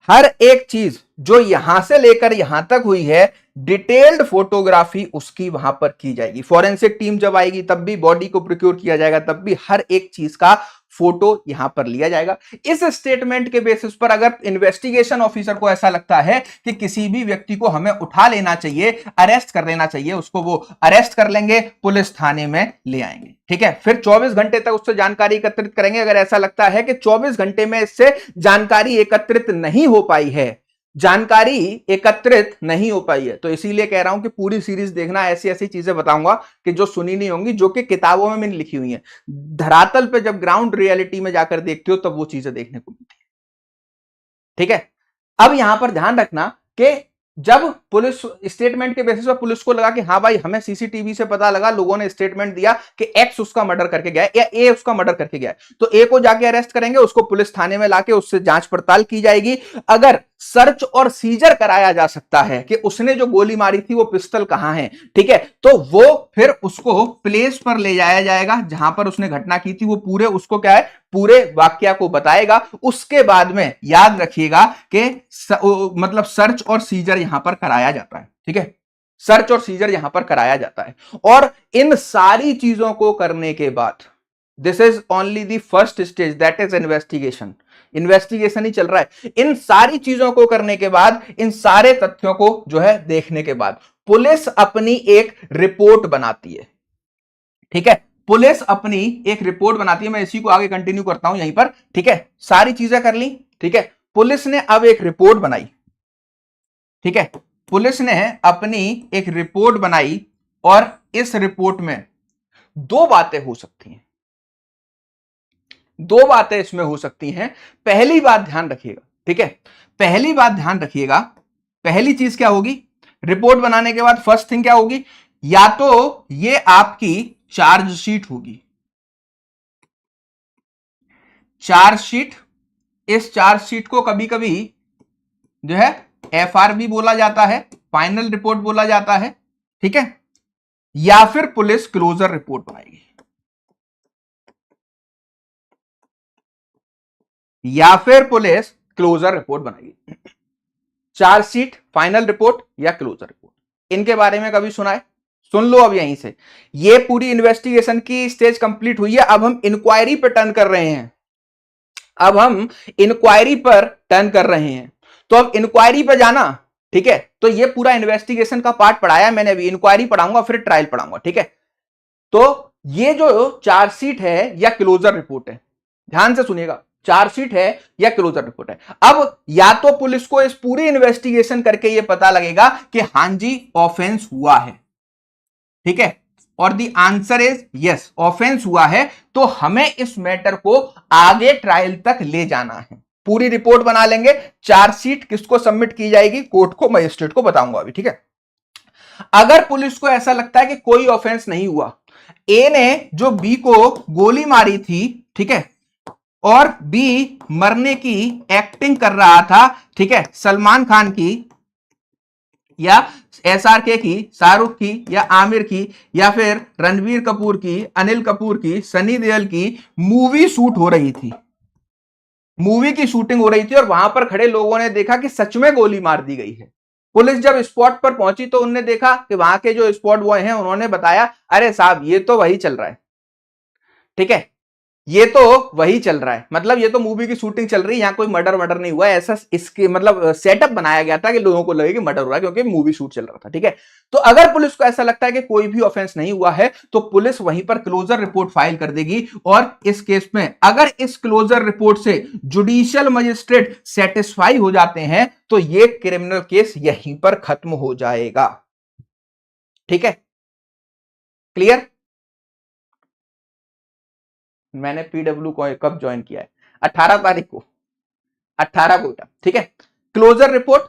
हर एक चीज जो यहां से लेकर यहां तक हुई है, डिटेल्ड फोटोग्राफी उसकी वहां पर की जाएगी। फॉरेंसिक टीम जब आएगी तब भी बॉडी को प्रोक्योर किया जाएगा, तब भी हर एक चीज का फोटो यहां पर लिया जाएगा। इस स्टेटमेंट के बेसिस पर अगर इन्वेस्टिगेशन ऑफिसर को ऐसा लगता है कि किसी भी व्यक्ति को हमें उठा लेना चाहिए, अरेस्ट कर लेना चाहिए, उसको वो अरेस्ट कर लेंगे, पुलिस थाने में ले आएंगे। ठीक है, फिर 24 घंटे तक उससे जानकारी एकत्रित करेंगे। अगर ऐसा लगता है कि 24 घंटे में इससे जानकारी एकत्रित नहीं हो पाई है, जानकारी एकत्रित नहीं हो पाई है, तो इसीलिए कह रहा हूं कि पूरी सीरीज देखना, ऐसी ऐसी चीजें बताऊंगा कि जो सुनी नहीं होंगी, जो कि किताबों में मैंने लिखी हुई है, धरातल पे जब ग्राउंड रियलिटी में जाकर देखते हो तब वो चीजें देखने को मिलती है। ठीक है, अब यहां पर ध्यान रखना कि जब पुलिस स्टेटमेंट के बेसिस पर पुलिस को लगा कि हाँ भाई हमें सीसीटीवी से पता लगा, लोगों ने स्टेटमेंट दिया कि एक्स उसका मर्डर करके गया या ए उसका मर्डर करके गया, तो ए को जाके अरेस्ट करेंगे, उसको पुलिस थाने में लाके उससे जांच पड़ताल की जाएगी। अगर सर्च और सीजर कराया जा सकता है कि उसने जो गोली मारी थी वो पिस्टल कहां है, ठीक है, तो वो फिर उसको प्लेस पर ले जाया जाएगा जहां पर उसने घटना की थी, वो पूरे उसको क्या है, पूरे वाकया को बताएगा। उसके बाद में याद रखिएगा कि मतलब सर्च और सीजर यहां पर कराया जाता है। ठीक है, सर्च और सीजर यहां पर कराया जाता है। और इन सारी चीजों को करने के बाद, this is only the first stage, that is investigation. Investigation ही चल रहा है। इन सारी चीजों को करने के बाद, इन सारे तथ्यों को जो है देखने के बाद, पुलिस अपनी एक रिपोर्ट बनाती है। ठीक है, पुलिस अपनी एक रिपोर्ट बनाती है। मैं इसी को आगे कंटिन्यू करता हूं यहीं पर। ठीक है, सारी चीजें कर ली। ठीक है, पुलिस ने अब एक रिपोर्ट बनाई। ठीक है, पुलिस ने अपनी एक रिपोर्ट बनाई और इस रिपोर्ट में दो बातें हो सकती हैं, दो बातें इसमें हो सकती हैं। पहली बात ध्यान रखिएगा, ठीक है, पहली बात ध्यान रखिएगा, पहली चीज क्या होगी, रिपोर्ट बनाने के बाद फर्स्ट थिंग क्या होगी, या तो ये आपकी चार्जशीट होगी, चार्जशीट। इस चार्जशीट को कभी कभी जो है एफआर भी बोला जाता है, फाइनल रिपोर्ट बोला जाता है। ठीक है, या फिर पुलिस क्लोजर रिपोर्ट बनाएगी, या फिर पुलिस क्लोजर रिपोर्ट बनाएगी। चार्जशीट, फाइनल रिपोर्ट या क्लोजर रिपोर्ट, इनके बारे में कभी सुना है? सुन लो अब यहीं से। ये पूरी इन्वेस्टिगेशन की स्टेज कंप्लीट हुई है, अब हम इंक्वायरी पर टर्न कर रहे हैं। अब हम इंक्वायरी पर टर्न कर रहे हैं। तो अब इंक्वायरी पर जाना, ठीक है, तो ये पूरा इन्वेस्टिगेशन का पार्ट पढ़ाया मैंने, अभी इंक्वायरी पढ़ाऊंगा फिर ट्रायल पढ़ाऊंगा। ठीक है, तो ये जो चार्जशीट है या क्लोजर रिपोर्ट है, ध्यान से सुनिएगा, चार्जशीट है या क्लोजर रिपोर्ट है। अब या तो पुलिस को इस पूरी इन्वेस्टिगेशन करके ये पता लगेगा कि हां जी ऑफेंस हुआ है, ठीक है, और the answer is yes, offence हुआ है, तो हमें इस मैटर को आगे ट्रायल तक ले जाना है। पूरी रिपोर्ट बना लेंगे, चार्जशीट किसको सबमिट की जाएगी, कोर्ट को, मजिस्ट्रेट को बताऊंगा अभी, ठीक है। अगर पुलिस को ऐसा लगता है कि कोई ऑफेंस नहीं हुआ, ए ने जो बी को गोली मारी थी, ठीक है, और बी मरने की एक्टिंग कर रहा था, ठीक है, सलमान खान की या एसआरके की, शाहरुख की या आमिर की या फिर रणबीर कपूर की, अनिल कपूर की, सनी देओल की मूवी शूट हो रही थी, मूवी की शूटिंग हो रही थी और वहां पर खड़े लोगों ने देखा कि सच में गोली मार दी गई है। पुलिस जब स्पॉट पर पहुंची तो उन्होंने देखा कि वहां के जो स्पॉट बॉय हैं उन्होंने बताया, अरे साहब ये तो वही चल रहा है, ठीक है, ये तो वही चल रहा है, मतलब ये तो मूवी की शूटिंग चल रही है, यहां कोई मर्डर नहीं हुआ, ऐसा इसके मतलब सेटअप बनाया गया था कि लोगों को लगे कि मर्डर हो रहा है क्योंकि मूवी शूट चल रहा था, ठीक है। तो अगर पुलिस को ऐसा लगता है कि कोई भी ऑफेंस नहीं हुआ है तो पुलिस वहीं पर क्लोजर रिपोर्ट फाइल कर देगी, और इस केस में अगर इस क्लोजर रिपोर्ट से जुडिशियल मजिस्ट्रेट सेटिस्फाई हो जाते हैं तो ये क्रिमिनल केस यहीं पर खत्म हो जाएगा, ठीक है, क्लियर। मैंने पीडब्ल्यू को कब ज्वाइन किया है, 18 तारीख को, 18 को, ठीक है। क्लोजर रिपोर्ट,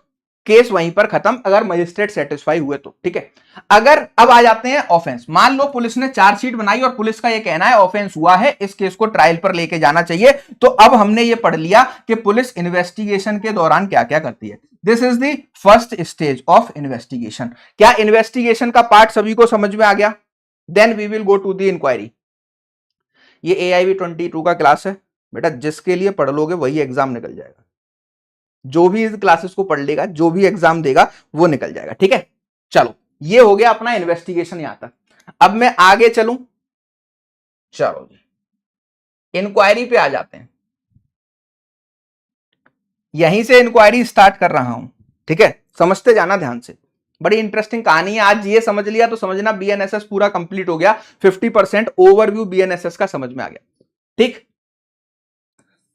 केस वहीं पर खत्म अगर मजिस्ट्रेट सेटिस्फाई हुए तो, ठीक है। अगर अब आ जाते हैं ऑफेंस, मान लो पुलिस ने चार्जशीट बनाई और पुलिस का यह कहना है ऑफेंस हुआ है, इस केस को ट्रायल पर लेके जाना चाहिए, तो अब हमने ये पढ़ लिया कि पुलिस इन्वेस्टिगेशन के दौरान क्या क्या करती है। This is the first stage of investigation. क्या इन्वेस्टिगेशन का पार्ट सभी को समझ में आ गया? Then we will go to the inquiry. ये AIB 22 का क्लास है बेटा, जिसके लिए पढ़ लोगे वही एग्जाम निकल जाएगा, जो भी इस क्लासेस को पढ़ लेगा, जो भी एग्जाम देगा वो निकल जाएगा, ठीक है। चलो ये हो गया अपना इन्वेस्टिगेशन यहां तक। अब मैं आगे चलूं, चलो जी इंक्वायरी पे आ जाते हैं, यहीं से इंक्वायरी स्टार्ट कर रहा हूं, ठीक है, समझते जाना ध्यान से, बड़ी इंटरेस्टिंग कहानी है। आज ये समझ लिया तो समझना BNSS पूरा कंप्लीट हो गया, 50% ओवरव्यू BNSS का समझ में आ गया, ठीक।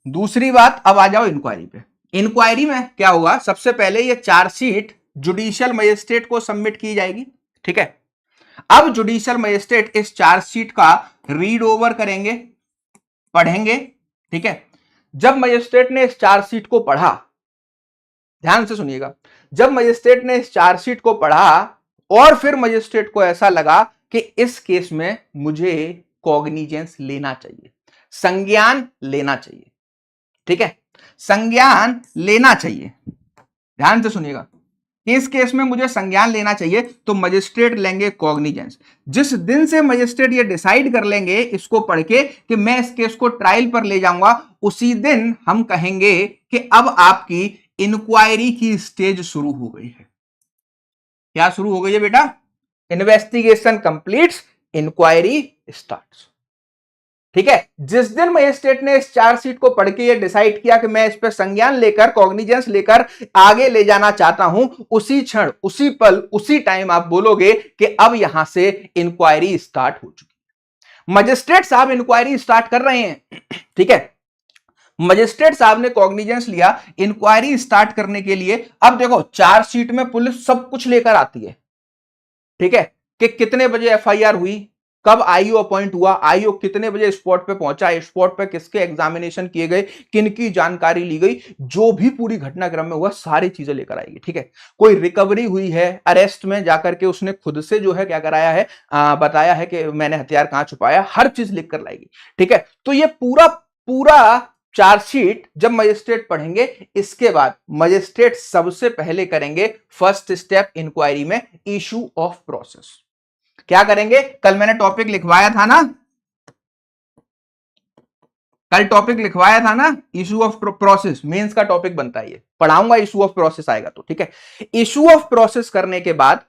दूसरी बात, अब आ जाओ इंक्वायरी पे। इंक्वायरी में क्या होगा, सबसे पहले ये चार्जशीट जुडिशियल मजिस्ट्रेट को सबमिट की जाएगी, ठीक है। अब जुडिशियल मजिस्ट्रेट इस चार्जशीट का रीड ओवर करेंगे, पढ़ेंगे, ठीक है। जब मजिस्ट्रेट ने इस चार्जशीट को पढ़ा, ध्यान से सुनिएगा, जब मजिस्ट्रेट ने इस चार्जशीट को पढ़ा और फिर मजिस्ट्रेट को ऐसा लगा कि इस केस में मुझे कॉग्निजेंस लेना चाहिए, संज्ञान लेना चाहिए, ठीक है, संज्ञान लेना चाहिए, ध्यान से सुनिएगा, इस केस में मुझे संज्ञान लेना चाहिए, तो मजिस्ट्रेट लेंगे कॉग्निजेंस। जिस दिन से मजिस्ट्रेट ये डिसाइड कर लेंगे इसको पढ़ के कि मैं इस केस को ट्रायल पर ले जाऊंगा, उसी दिन हम कहेंगे कि अब आपकी इंक्वायरी की स्टेज शुरू हो गई है। क्या शुरू हो गई है बेटा? इन्वेस्टिगेशन कंप्लीट्स, इंक्वायरी स्टार्ट्स, ठीक है। जिस दिन मजिस्ट्रेट ने इस चार्जशीट को पढ़ के ये डिसाइड किया कि मैं इस पर संज्ञान लेकर, कॉग्निजेंस लेकर आगे ले जाना चाहता हूं, उसी क्षण, उसी पल, उसी टाइम आप बोलोगे कि अब यहां से इंक्वायरी स्टार्ट हो चुकी है। मजिस्ट्रेट साहब इंक्वायरी स्टार्ट कर रहे हैं, ठीक है। मजिस्ट्रेट साहब ने कॉग्निजेंस लिया इंक्वायरी स्टार्ट करने के लिए। अब देखो चार्जशीट में पुलिस सब कुछ लेकर आती है, ठीक है, कि कितने बजे FIR हुई, कब IO अपॉइंट हुआ, IO कितने बजे स्पॉट पे पहुंचा, स्पॉट पे किसके एग्जामिनेशन किए गए, किन की जानकारी ली गई, जो भी पूरी घटनाक्रम में हुआ सारी चीजें लेकर आएगी, ठीक है। कोई रिकवरी हुई है, अरेस्ट में जाकर के उसने खुद से जो है क्या कराया है, बताया है कि मैंने हथियार कहां छुपाया, हर चीज लिख कर लाएगी, ठीक है। तो ये पूरा पूरा चार्जशीट जब मजिस्ट्रेट पढ़ेंगे, इसके बाद मजिस्ट्रेट सबसे पहले करेंगे फर्स्ट स्टेप इंक्वायरी में, इशू ऑफ प्रोसेस। क्या करेंगे? कल मैंने टॉपिक लिखवाया था ना, कल टॉपिक लिखवाया था ना, इशू ऑफ प्रोसेस, मेंस का टॉपिक बनता है, ये पढ़ाऊंगा, इशू ऑफ प्रोसेस आएगा तो, ठीक है। इशू ऑफ प्रोसेस करने के बाद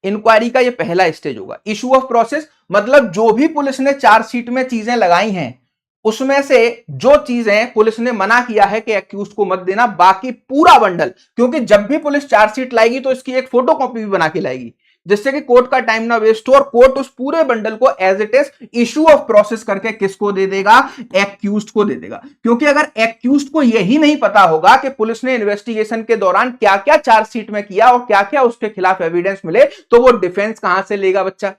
इंक्वायरी का ये पहला स्टेज होगा। इशू ऑफ प्रोसेस मतलब जो भी पुलिस ने चार्जशीट में चीजें लगाई हैं, उसमें से जो चीजें पुलिस ने मना किया है कि एक्यूज को मत देना, बाकी पूरा बंडल, क्योंकि जब भी पुलिस चार्जशीट लाएगी तो इसकी एक फोटो कॉपी भी बना के लाएगी, जिससे कि कोर्ट का टाइम ना वेस्ट हो, और कोर्ट उस पूरे बंडल को as it is issue of process करके किसको दे देगा? एक्यूज्ड को दे देगा। क्योंकि अगर एक्यूज्ड को यही नहीं पता होगा कि पुलिस ने इन्वेस्टिगेशन के दौरान क्या क्या चार्जशीट में किया और क्या क्या उसके खिलाफ एविडेंस मिले, तो वो डिफेंस कहां से लेगा बच्चा?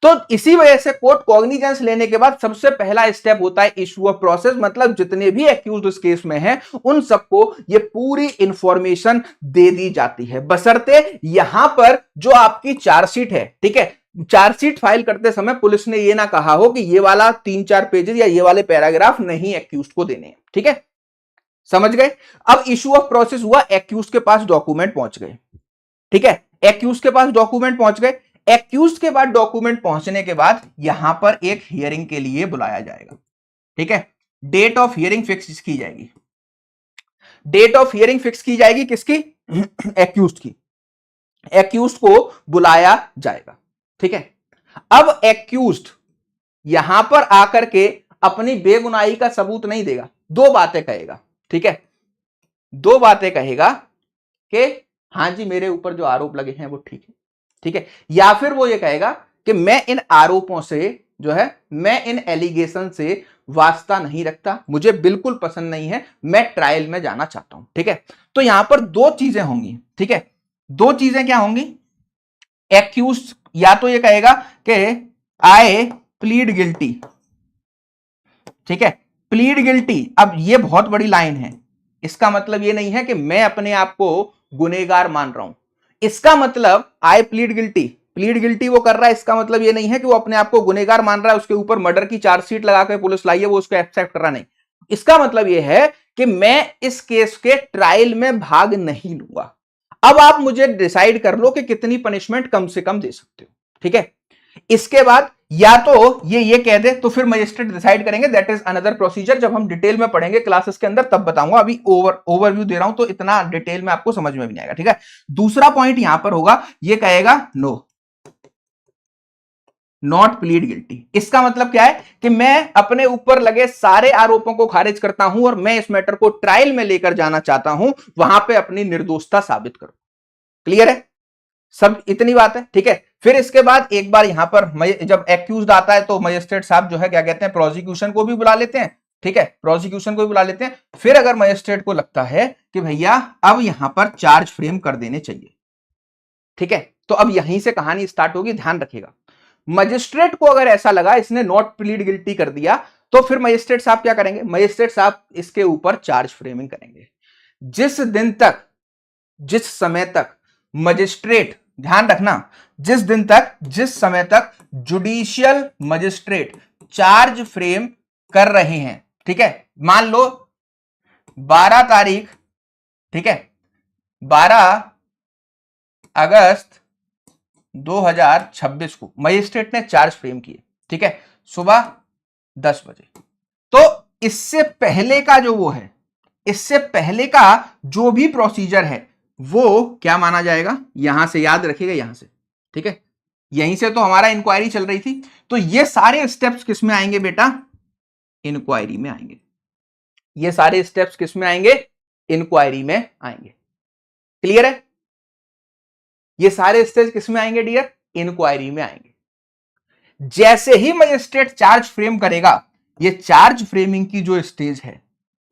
तो इसी वजह से कोर्ट कॉग्निजेंस लेने के बाद सबसे पहला स्टेप होता है इशू ऑफ प्रोसेस, मतलब जितने भी एक्यूज इस केस में हैं उन सबको ये पूरी इंफॉर्मेशन दे दी जाती है, बशर्ते यहां पर जो आपकी चार्जशीट है, ठीक है, चार्जशीट फाइल करते समय पुलिस ने ये ना कहा हो कि ये वाला 3-4 पेजेस या ये वाले पैराग्राफ नहीं एक्यूज को देने हैं, ठीक है, समझ गए। अब इशू ऑफ प्रोसेस हुआ, एक्यूज के पास डॉक्यूमेंट पहुंच गए, ठीक है, एक्यूज के पास डॉक्यूमेंट पहुंच गए। एक्यूज के बाद डॉक्यूमेंट पहुंचने के बाद यहां पर एक हियरिंग के लिए बुलाया जाएगा, ठीक है, डेट ऑफ हियरिंग फिक्स की जाएगी, डेट ऑफ हियरिंग फिक्स की जाएगी किसकी? एक्यूज की, एक्यूज को बुलाया जाएगा, ठीक है। अब एक्यूज यहां पर आकर के अपनी बेगुनाही का सबूत नहीं देगा, दो बातें कहेगा, ठीक है, दो बातें कहेगा कि हां जी मेरे ऊपर जो आरोप लगे हैं वो ठीक है, ठीक है, या फिर वो ये कहेगा कि मैं इन आरोपों से जो है, मैं इन एलिगेशन से वास्ता नहीं रखता, मुझे बिल्कुल पसंद नहीं है, मैं ट्रायल में जाना चाहता हूं, ठीक है। तो यहां पर दो चीजें होंगी, ठीक है, दो चीजें क्या होंगी? एक्यूज या तो ये कहेगा कि आई प्लीड गिल्टी, ठीक है, प्लीड गिल्टी। अब ये बहुत बड़ी लाइन है, इसका मतलब ये नहीं है कि मैं अपने आप को गुनहगार मान रहा हूं, इसका मतलब आई प्लीड गिल्टी, प्लीड गिल्टी वो कर रहा है, इसका मतलब ये नहीं है कि वो अपने आप को गुनहगार मान रहा है, उसके ऊपर मर्डर की चार्जशीट लगा के पुलिस लाई है, वो उसको एक्सेप्ट कर रहा नहीं, इसका मतलब ये है कि मैं इस केस के ट्रायल में भाग नहीं लूंगा। अब आप मुझे डिसाइड कर लो कि कितनी पनिशमेंट कम से कम दे सकते हो, ठीक है। इसके बाद या तो ये कह दे तो फिर मजिस्ट्रेट डिसाइड करेंगे, दैट इज अनदर प्रोसीजर, जब हम डिटेल में पढ़ेंगे क्लासेस के अंदर तब बताऊंगा, अभी ओवरव्यू दे रहा हूं तो इतना डिटेल में आपको समझ में भी नहीं आएगा, ठीक है। दूसरा पॉइंट यहां पर होगा, ये कहेगा नो, नॉट प्लीड गिल्टी। इसका मतलब क्या है कि मैं अपने ऊपर लगे सारे आरोपों को खारिज करता हूं और मैं इस मैटर को ट्रायल में लेकर जाना चाहता हूं, वहां पे अपनी निर्दोषता साबित करूं। क्लियर है, सब इतनी बात है, ठीक है। फिर इसके बाद एक बार यहां पर जब एक्यूज्ड आता है तो मजिस्ट्रेट साहब जो है क्या कहते हैं, प्रोसिक्यूशन को भी बुला लेते हैं, ठीक है, प्रोसिक्यूशन को भी बुला लेते हैं। फिर अगर मजिस्ट्रेट को लगता है कि भैया अब यहां पर चार्ज फ्रेम कर देने चाहिए, ठीक है, तो अब यहीं से कहानी स्टार्ट होगी, ध्यान रखिएगा। मजिस्ट्रेट को अगर ऐसा लगा इसने नॉट प्लीड गिल्टी कर दिया, तो फिर मजिस्ट्रेट साहब क्या करेंगे? मजिस्ट्रेट साहब इसके ऊपर चार्ज फ्रेमिंग करेंगे। जिस दिन तक, जिस समय तक मजिस्ट्रेट, ध्यान रखना, जिस समय तक जुडिशियल मजिस्ट्रेट चार्ज फ्रेम कर रहे हैं, ठीक है, मान लो 12 तारीख, ठीक है, 12 अगस्त 2026 को मजिस्ट्रेट ने चार्ज फ्रेम किए, ठीक है, सुबह 10 बजे। तो इससे पहले का जो वो है, इससे पहले का जो भी प्रोसीजर है वो क्या माना जाएगा? यहां से याद रखिएगा, यहां से, ठीक है, यहीं से तो हमारा इंक्वायरी चल रही थी, तो ये सारे स्टेप्स किस में आएंगे बेटा? इंक्वायरी में आएंगे। ये सारे स्टेप्स किस में आएंगे? इंक्वायरी में आएंगे। क्लियर है? ये सारे स्टेज किस में आएंगे डियर? इंक्वायरी में आएंगे। जैसे ही मजिस्ट्रेट चार्ज फ्रेम करेगा, ये चार्ज फ्रेमिंग की जो स्टेज है,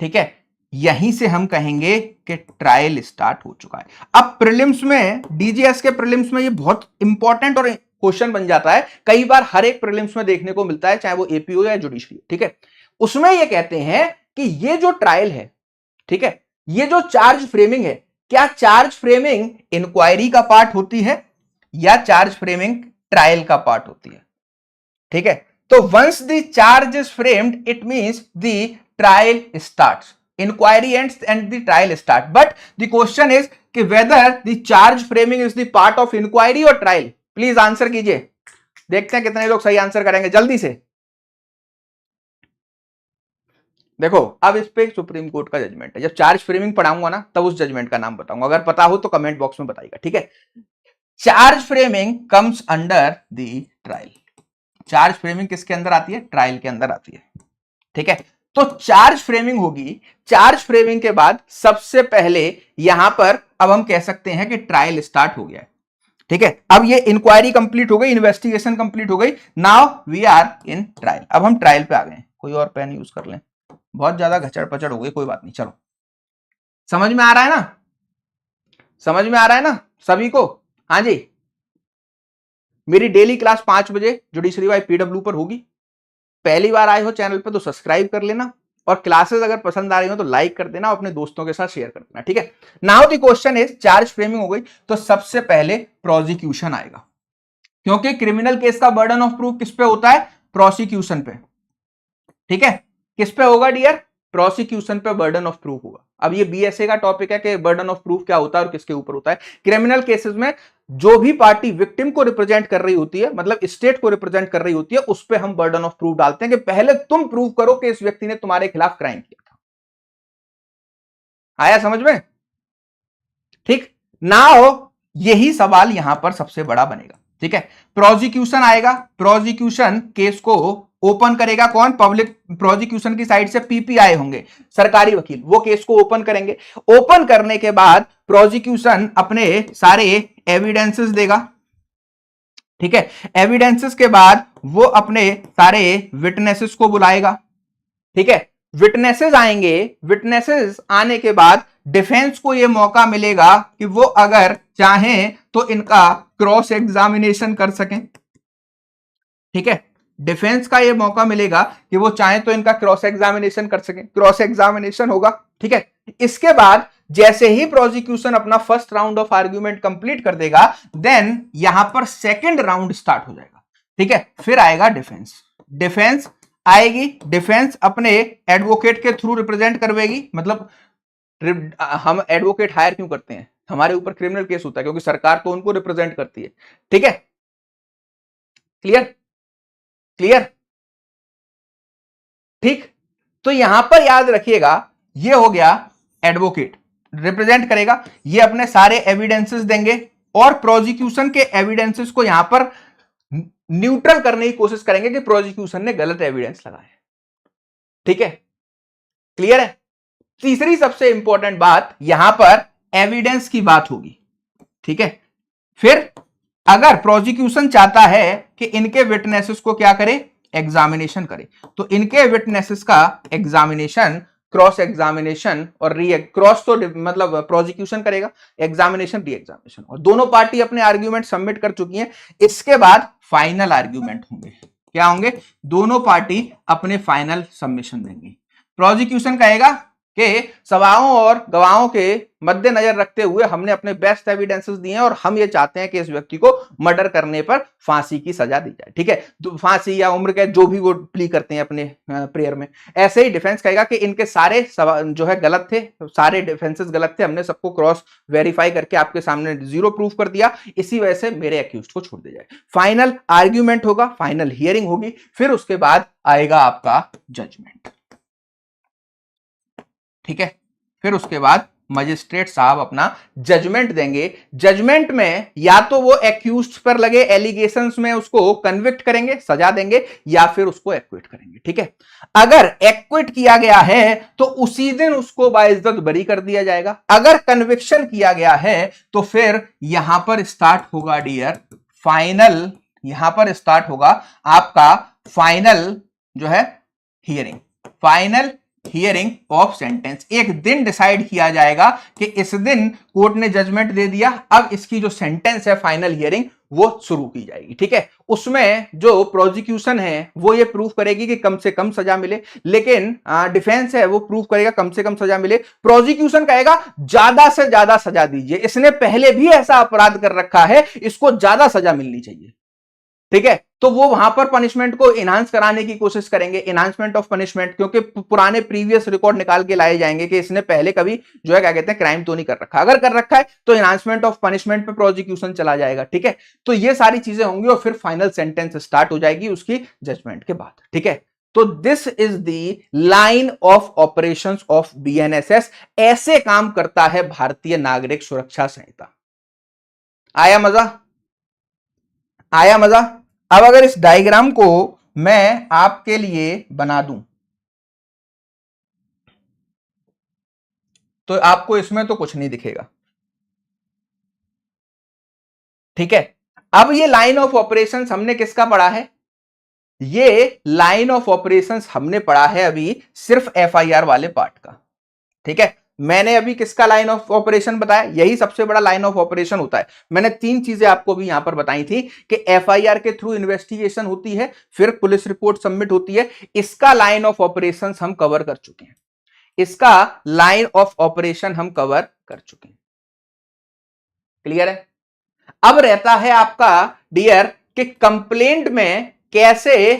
ठीक है, यहीं से हम कहेंगे कि ट्रायल स्टार्ट हो चुका है। अब प्रीलिम्स में, डीजीएस के प्रीलिम्स में ये बहुत इंपॉर्टेंट और क्वेश्चन बन जाता है, कई बार हर एक प्रीलिम्स में देखने को मिलता है, चाहे वो एपीओ या जुडिशरी, ठीक है। उसमें ये कहते हैं कि ये जो ट्रायल है, ठीक है, ये जो चार्ज फ्रेमिंग है, क्या चार्ज फ्रेमिंग इंक्वायरी का पार्ट होती है या चार्ज फ्रेमिंग ट्रायल का पार्ट होती है? ठीक है, तो once the charge is framed it means the trial starts, inquiry ends and the trial start. But the question is कि whether the charge framing is the part of inquiry और trial. Please answer कीजिए, देखते हैं कितने लोग सही answer करेंगे जल्दी से। देखो अब इस पे सुप्रीम कोर्ट का जजमेंट है, जब चार्ज फ्रेमिंग पढ़ाऊंगा ना तब उस जजमेंट का नाम बताऊंगा, अगर पता हो तो कमेंट बॉक्स में बताइएगा, ठीक है। Charge framing comes under the trial. Charge framing किसके अंदर आती है? ट्रायल के अंदर आती है, ठीक है। तो चार्ज फ्रेमिंग होगी, चार्ज फ्रेमिंग के बाद सबसे पहले यहां पर अब हम कह सकते हैं कि ट्रायल स्टार्ट हो गया है, ठीक है। अब ये इंक्वायरी कंप्लीट हो गई, इन्वेस्टिगेशन कंप्लीट हो गई, now we are in trial. अब हम ट्रायल पे आ गए। कोई और पेन यूज कर लें, बहुत ज्यादा घचड़ पचड़ हो गई, कोई बात नहीं, चलो। समझ में आ रहा है ना? समझ में आ रहा है ना सभी को? हाँ जी, मेरी डेली क्लास 5 बजे जुडिशरी बाय पीडब्ल्यू पर होगी। पहली बार आए हो चैनल पे तो सब्सक्राइब कर लेना, और क्लासेस अगर पसंद आ रही हो तो लाइक कर देना, अपने दोस्तों के साथ शेयर कर देना, ठीक है। Now the question is, charge framing हो गई, तो सबसे पहले प्रोसिक्यूशन आएगा, क्योंकि क्रिमिनल केस का बर्डन ऑफ प्रूफ किस पे होता है? प्रोसिक्यूशन पे, ठीक है। किस पे होगा डियर? प्रोसिक्यूशन पे बर्डन ऑफ प्रूफ होगा। अब ये बीएसए का टॉपिक है कि बर्डन ऑफ प्रूफ क्या होता है और किसके ऊपर होता है। क्रिमिनल केसेस में जो भी पार्टी विक्टिम को रिप्रेजेंट कर रही होती है, मतलब स्टेट को रिप्रेजेंट कर रही होती है, उस पर हम बर्डन ऑफ प्रूफ डालते हैं कि पहले तुम प्रूव करो कि इस व्यक्ति ने तुम्हारे खिलाफ क्राइम किया था। आया समझ में? ठीक। नाउ यही सवाल यहां पर सबसे बड़ा बनेगा, ठीक है। प्रोसिक्यूशन आएगा, प्रोसिक्यूशन केस को ओपन करेगा कौन? पब्लिक प्रोसिक्यूशन की साइड से पीपीआई होंगे, सरकारी वकील, वो केस को ओपन करेंगे। ओपन करने के बाद प्रोसिक्यूशन अपने सारे एविडेंसेस देगा, ठीक है। एविडेंसेस के बाद वो अपने सारे विटनेसेस को बुलाएगा, ठीक है। विटनेसेस आएंगे, विटनेसेस आने के बाद डिफेंस को यह मौका मिलेगा कि वो अगर चाहें तो इनका क्रॉस एग्जामिनेशन कर सकें, ठीक है। डिफेंस का यह मौका मिलेगा कि वो चाहें तो इनका क्रॉस एग्जामिनेशन कर सकें, क्रॉस एग्जामिनेशन होगा, ठीक है। इसके बाद जैसे ही प्रोसिक्यूशन अपना first round of argument complete कर देगा, देन यहां पर सेकंड राउंड स्टार्ट हो जाएगा, ठीक है। फिर आएगा डिफेंस, डिफेंस आएगी, डिफेंस अपने एडवोकेट के थ्रू रिप्रेजेंट करवेगी। मतलब हम एडवोकेट हायर क्यों करते हैं? हमारे ऊपर क्रिमिनल केस होता है, क्योंकि सरकार तो उनको रिप्रेजेंट करती है, ठीक है। क्लियर? क्लियर? ठीक। तो यहां पर याद रखिएगा, ये हो गया एडवोकेट रिप्रेजेंट करेगा, ये अपने सारे एविडेंसेस देंगे और प्रोसिक्यूशन के एविडेंसेस को यहां पर न्यूट्रल करने की कोशिश करेंगे कि प्रोसिक्यूशन ने गलत एविडेंस लगाए, ठीक है। क्लियर है? तीसरी सबसे इंपॉर्टेंट बात यहां पर एविडेंस की बात होगी, ठीक है। फिर अगर प्रोसिक्यूशन चाहता है कि इनके विटनेसेस को क्या करे? एग्जामिनेशन करे, तो इनके विटनेसेस का एग्जामिनेशन, क्रॉस एग्जामिनेशन और क्रॉस तो मतलब प्रोसिक्यूशन करेगा, एग्जामिनेशन री एग्जामिनेशन, और दोनों पार्टी अपने आर्ग्यूमेंट सबमिट कर चुकी हैं। इसके बाद फाइनल आर्ग्यूमेंट होंगे, क्या होंगे? दोनों पार्टी अपने फाइनल सबमिशन देंगे। प्रोसिक्यूशन कहेगा कि सवाओं और गवाहों के मद्देनजर रखते हुए हमने अपने बेस्ट एविडेंसेस दिए हैं और हम ये चाहते हैं कि इस व्यक्ति को मर्डर करने पर फांसी की सजा दी जाए, ठीक है। तो फांसी या उम्र कैद जो भी वो प्ली करते हैं अपने प्रेयर में। ऐसे ही डिफेंस कहेगा कि इनके सारे जो है गलत थे, सारे डिफेंसेस गलत थे, हमने सबको क्रॉस वेरीफाई करके आपके सामने जीरो प्रूफ कर दिया, इसी वजह से मेरे एक्यूज्ड को छोड़ दिया जाए। फाइनल आर्ग्यूमेंट होगा, फाइनल हियरिंग होगी, फिर उसके बाद आएगा आपका जजमेंट, ठीक है। फिर उसके बाद मजिस्ट्रेट साहब अपना जजमेंट देंगे। जजमेंट में या तो वो एक्यूज्ड पर लगे एलिगेशंस में उसको कन्विक्ट करेंगे, सजा देंगे, या फिर उसको एक्विट करेंगे, ठीक है। अगर एक्विट किया गया है तो उसी दिन उसको बाइज्जत बरी कर दिया जाएगा। अगर कन्विक्शन किया गया है तो फिर यहां पर स्टार्ट होगा डियर फाइनल, यहां पर स्टार्ट होगा आपका फाइनल जो है hearing, final hearing of sentence. एक दिन डिसाइड किया जाएगा कि इस दिन कोर्ट ने जजमेंट दे दिया, अब इसकी जो सेंटेंस है फाइनल हियरिंग वो शुरू की जाएगी, ठीक है। उसमें जो प्रोसिक्यूशन है वो ये प्रूफ करेगी कि कम से कम सजा मिले, लेकिन डिफेंस है वो प्रूफ करेगा कम से कम सजा मिले। प्रोसिक्यूशन कहेगा ज्यादा से ज्यादा सजा दीजिए, इसने पहले भी ऐसा अपराध कर रखा है, इसको ज्यादा सजा मिलनी चाहिए, ठीक है। तो वो वहां पर पनिशमेंट को इनहांस कराने की कोशिश करेंगे, इनहांसमेंट ऑफ पनिशमेंट, क्योंकि पुराने प्रीवियस रिकॉर्ड निकाल के लाए जाएंगे कि इसने पहले कभी जो है क्या कहते हैं क्राइम तो नहीं कर रखा, अगर कर रखा है तो इनहांसमेंट ऑफ पनिशमेंट पे प्रोसिक्यूशन चला जाएगा, ठीक है। तो ये सारी चीजें होंगी और फिर फाइनल सेंटेंस स्टार्ट हो जाएगी उसकी जजमेंट के बाद, ठीक है। तो this is the line of operations of BNSS. ऐसे काम करता है भारतीय नागरिक सुरक्षा संहिता। आया मजा? आया मजा? अब अगर इस डायग्राम को मैं आपके लिए बना दूं तो आपको इसमें तो कुछ नहीं दिखेगा, ठीक है। अब ये लाइन ऑफ ऑपरेशंस हमने किसका पढ़ा है? ये लाइन ऑफ ऑपरेशंस हमने पढ़ा है अभी सिर्फ एफआईआर वाले पार्ट का, ठीक है। मैंने अभी किसका लाइन ऑफ ऑपरेशन बताया, यही सबसे बड़ा लाइन ऑफ ऑपरेशन होता है। मैंने 3 चीजें आपको भी यहां पर बताई थी कि एफआईआर के थ्रू इन्वेस्टिगेशन होती है, फिर पुलिस रिपोर्ट सबमिट होती है। इसका लाइन ऑफ ऑपरेशन हम कवर कर चुके हैं, इसका लाइन ऑफ ऑपरेशन हम कवर कर चुके हैं। क्लियर है? अब रहता है आपका डियर कि कंप्लेंट में कैसे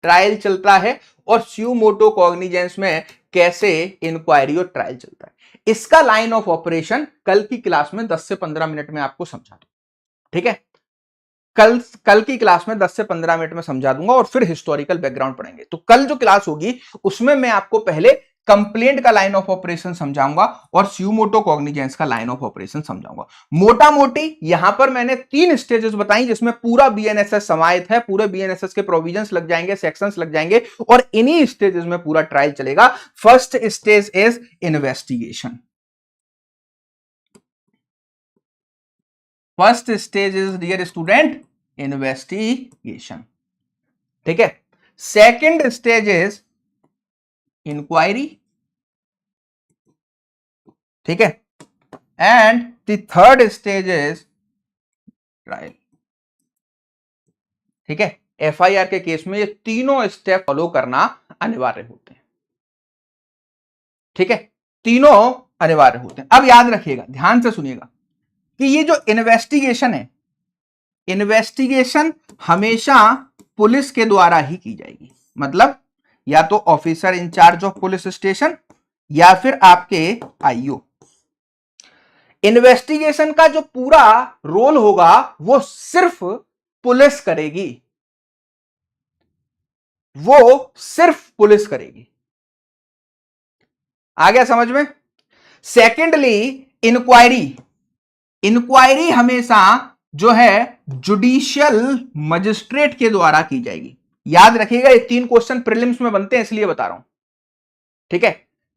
ट्रायल चलता है और स्यू मोटो कॉग्निजेंस में कैसे इंक्वायरी और ट्रायल चलता है। इसका लाइन ऑफ ऑपरेशन कल की क्लास में 10 से 15 मिनट में आपको समझा दूंगा, ठीक है? कल की क्लास में 10 से 15 मिनट में समझा दूंगा और फिर हिस्टोरिकल बैकग्राउंड पढ़ेंगे। तो कल जो क्लास होगी उसमें मैं आपको पहले कंप्लेंट का लाइन ऑफ ऑपरेशन समझाऊंगा और स्यू मोटो कॉग्निजेंस का लाइन ऑफ ऑपरेशन समझाऊंगा। मोटा मोटी यहां पर मैंने 3 स्टेजेस बताई जिसमें पूरा बीएनएसएस समाहित है, पूरे बीएनएसएस के प्रोविजंस लग जाएंगे, सेक्शंस लग जाएंगे और इन्हीं स्टेजेस में पूरा ट्रायल चलेगा। First stage is investigation. First stage is dear student investigation, ठीक है? सेकेंड स्टेज इज इंक्वायरी, ठीक है? And the third stage is trial, ठीक है? एफआईआर के केस में ये तीनों स्टेप फॉलो करना अनिवार्य होते हैं, ठीक है? तीनों अनिवार्य होते हैं। अब याद रखिएगा, ध्यान से सुनिएगा कि ये जो इन्वेस्टिगेशन है, इन्वेस्टिगेशन हमेशा पुलिस के द्वारा ही की जाएगी। मतलब या तो officer in charge of police station या फिर आपके आईओ। इन्वेस्टिगेशन का जो पूरा रोल होगा वो सिर्फ पुलिस करेगी, वो सिर्फ पुलिस करेगी। आ गया समझ में? सेकेंडली इंक्वायरी, इंक्वायरी हमेशा जो है जुडिशियल मजिस्ट्रेट के द्वारा की जाएगी। याद रखिएगा, ये 3 क्वेश्चन प्रीलिम्स में बनते हैं इसलिए बता रहा हूं, ठीक है?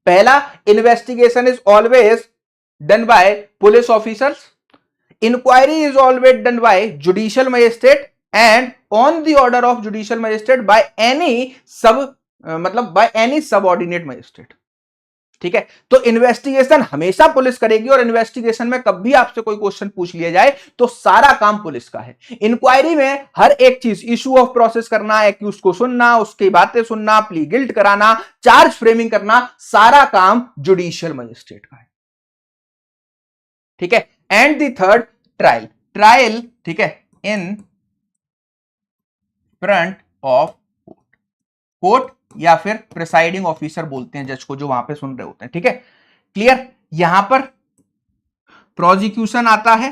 पहला, investigation is always done by police officers, inquiry is always done by judicial magistrate and on the order of judicial magistrate by any by any subordinate magistrate, ठीक है? तो इन्वेस्टिगेशन हमेशा पुलिस करेगी और इन्वेस्टिगेशन में कभी आपसे कोई क्वेश्चन पूछ लिया जाए तो सारा काम पुलिस का है। इंक्वायरी में हर एक चीज, इशू ऑफ प्रोसेस करना, एक्यूज को सुनना, उसकी बातें सुनना, प्ली गिल्ट कराना, चार्ज फ्रेमिंग करना, सारा काम जुडिशियल मजिस्ट्रेट का है, ठीक है? And the third trial, trial, ठीक है, इन फ्रंट ऑफ कोर्ट या फिर प्रिसाइडिंग ऑफिसर बोलते हैं जज को जो वहां पे सुन रहे होते हैं, ठीक है? क्लियर? यहां पर प्रोसिक्यूशन आता है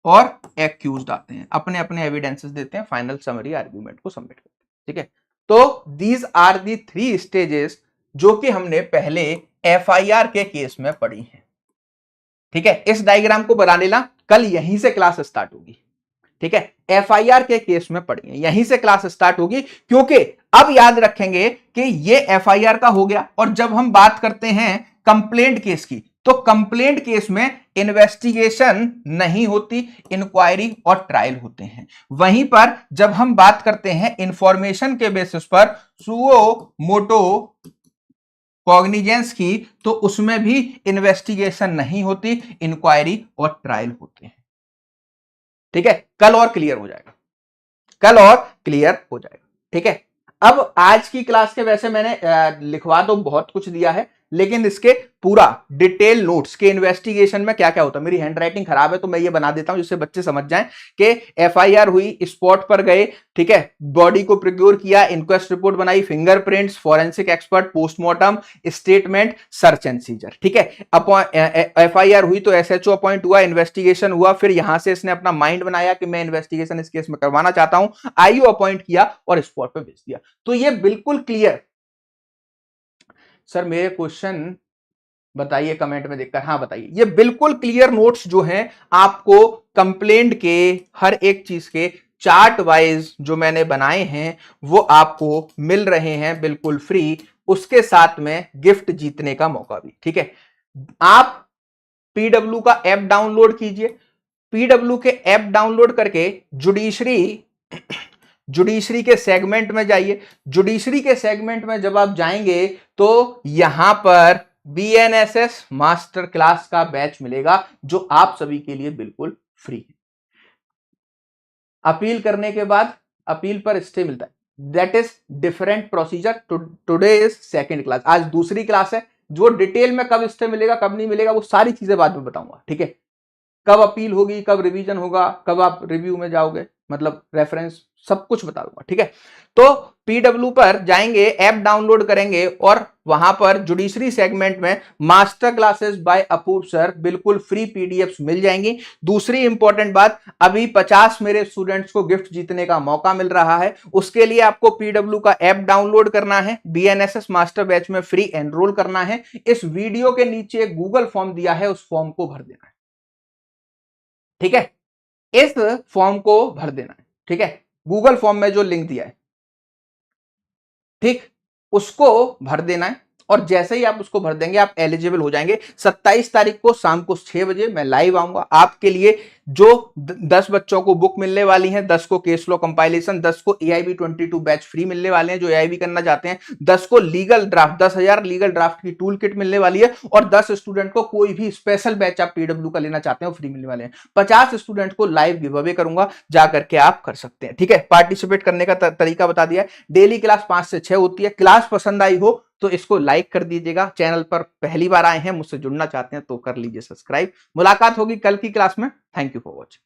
और एक्यूज्ड आते हैं, अपने अपने एविडेंसेस देते हैं, फाइनल समरी आर्ग्यूमेंट को सबमिट करते हैं, ठीक है? तो दीज आर दी 3 स्टेजेस जो कि हमने पहले एफआईआर के केस में पढ़ी हैं, ठीक है? इस डायग्राम को बना लेना, कल यहीं से क्लास स्टार्ट होगी, ठीक है? एफआईआर के केस में पढ़िए, यहीं से क्लास स्टार्ट होगी, क्योंकि अब याद रखेंगे कि ये एफआईआर का हो गया और जब हम बात करते हैं कंप्लेंट केस की तो कंप्लेंट केस में इन्वेस्टिगेशन नहीं होती, इंक्वायरी और ट्रायल होते हैं। वहीं पर जब हम बात करते हैं इंफॉर्मेशन के बेसिस पर सुओ मोटो कॉग्निजेंस की तो उसमें भी इन्वेस्टिगेशन नहीं होती, इंक्वायरी और ट्रायल होते हैं, ठीक है? कल और क्लियर हो जाएगा, कल और क्लियर हो जाएगा, ठीक है? अब आज की क्लास के वैसे मैंने लिखवा तो बहुत कुछ दिया है, लेकिन इसके पूरा डिटेल नोट्स के इन्वेस्टिगेशन में क्या क्या होता है, मेरी हैंडराइटिंग खराब है तो मैं ये बना देता हूं जिससे बच्चे समझ जाएं कि एफआईआर हुई, स्पॉट पर गए, ठीक है, बॉडी को प्रिक्योर किया, इंक्वेस्ट रिपोर्ट बनाई, fingerprints, forensic expert, postmortem, statement, search and seizure, ठीक है? एफआईआर हुई तो एसएचओ अपॉइंट हुआ, इन्वेस्टिगेशन हुआ, फिर यहां से इसने अपना माइंड बनाया कि मैं इन्वेस्टिगेशन इस केस में करवाना चाहता हूं, आईओ अपॉइंट किया और स्पॉट पे भेज दिया। तो ये बिल्कुल क्लियर। सर मेरे क्वेश्चन बताइए कमेंट में देखकर, हाँ बताइए। ये बिल्कुल क्लियर नोट्स जो हैं आपको कंप्लेंट के हर एक चीज के चार्ट वाइज जो मैंने बनाए हैं वो आपको मिल रहे हैं बिल्कुल फ्री, उसके साथ में गिफ्ट जीतने का मौका भी, ठीक है? आप पीडब्ल्यू का ऐप डाउनलोड कीजिए, पीडब्ल्यू के ऐप डाउनलोड करके जुडिशरी के सेगमेंट में जाइए। जुडिशरी के सेगमेंट में जब आप जाएंगे तो यहां पर BNSS मास्टर क्लास का बैच मिलेगा जो आप सभी के लिए बिल्कुल फ्री है। अपील करने के बाद अपील पर स्टे मिलता है, that is different procedure. Today is second class, आज दूसरी क्लास है। जो डिटेल में कब स्टे मिलेगा कब नहीं मिलेगा वो सारी चीजें बाद में बताऊंगा, ठीक है। कब अपील होगी, कब रिवीजन होगा, कब आप रिव्यू में जाओगे, मतलब रेफरेंस, सब कुछ बता दूंगा, ठीक है। तो पीडब्ल्यू पर जाएंगे, ऐप डाउनलोड करेंगे और वहां पर जुडिशरी सेगमेंट में master classes by Apurv sir बिल्कुल फ्री पीडीएफ्स मिल जाएंगी। दूसरी इंपॉर्टेंट बात, अभी 50 मेरे स्टूडेंट्स को गिफ्ट जीतने का मौका मिल रहा है। उसके लिए आपको पीडब्ल्यू का ऐप डाउनलोड करना है, बीएनएसएस मास्टर बैच में फ्री एनरोल करना है। इस वीडियो के नीचे गूगल फॉर्म दिया है, उस फॉर्म को भर देना है, ठीक है। इस फॉर्म को भर देना है, ठीक है। गूगल फॉर्म में जो लिंक दिया है, ठीक, उसको भर देना है। और जैसे ही आप उसको भर देंगे आप एलिजिबल हो जाएंगे। 27 तारीख को शाम को 6 बजे मैं लाइव आऊंगा आपके लिए। जो 10 बच्चों को बुक मिलने वाली है, 10 को केस लॉ कंपाइलेशन, 10 को AIB 22 बैच फ्री मिलने वाले हैं जो AIB करना चाहते हैं, 10 को लीगल ड्राफ्ट, 10,000 लीगल ड्राफ्ट की टूल किट मिलने वाली है, और 10 स्टूडेंट को कोई भी स्पेशल बैच आप पीडब्ल्यू का लेना चाहते हैं वो फ्री मिलने वाले हैं। 50 स्टूडेंट को लाइव गिव अवे करूंगा, जाकर के आप कर सकते हैं, ठीक है। पार्टिसिपेट करने का तरीका बता दिया है। डेली क्लास 5 से 6 होती है। क्लास पसंद आई हो तो इसको लाइक कर दीजिएगा। चैनल पर पहली बार आए हैं, मुझसे जुड़ना चाहते हैं तो कर लीजिए सब्सक्राइब। मुलाकात होगी कल की क्लास में। Thank you for watching.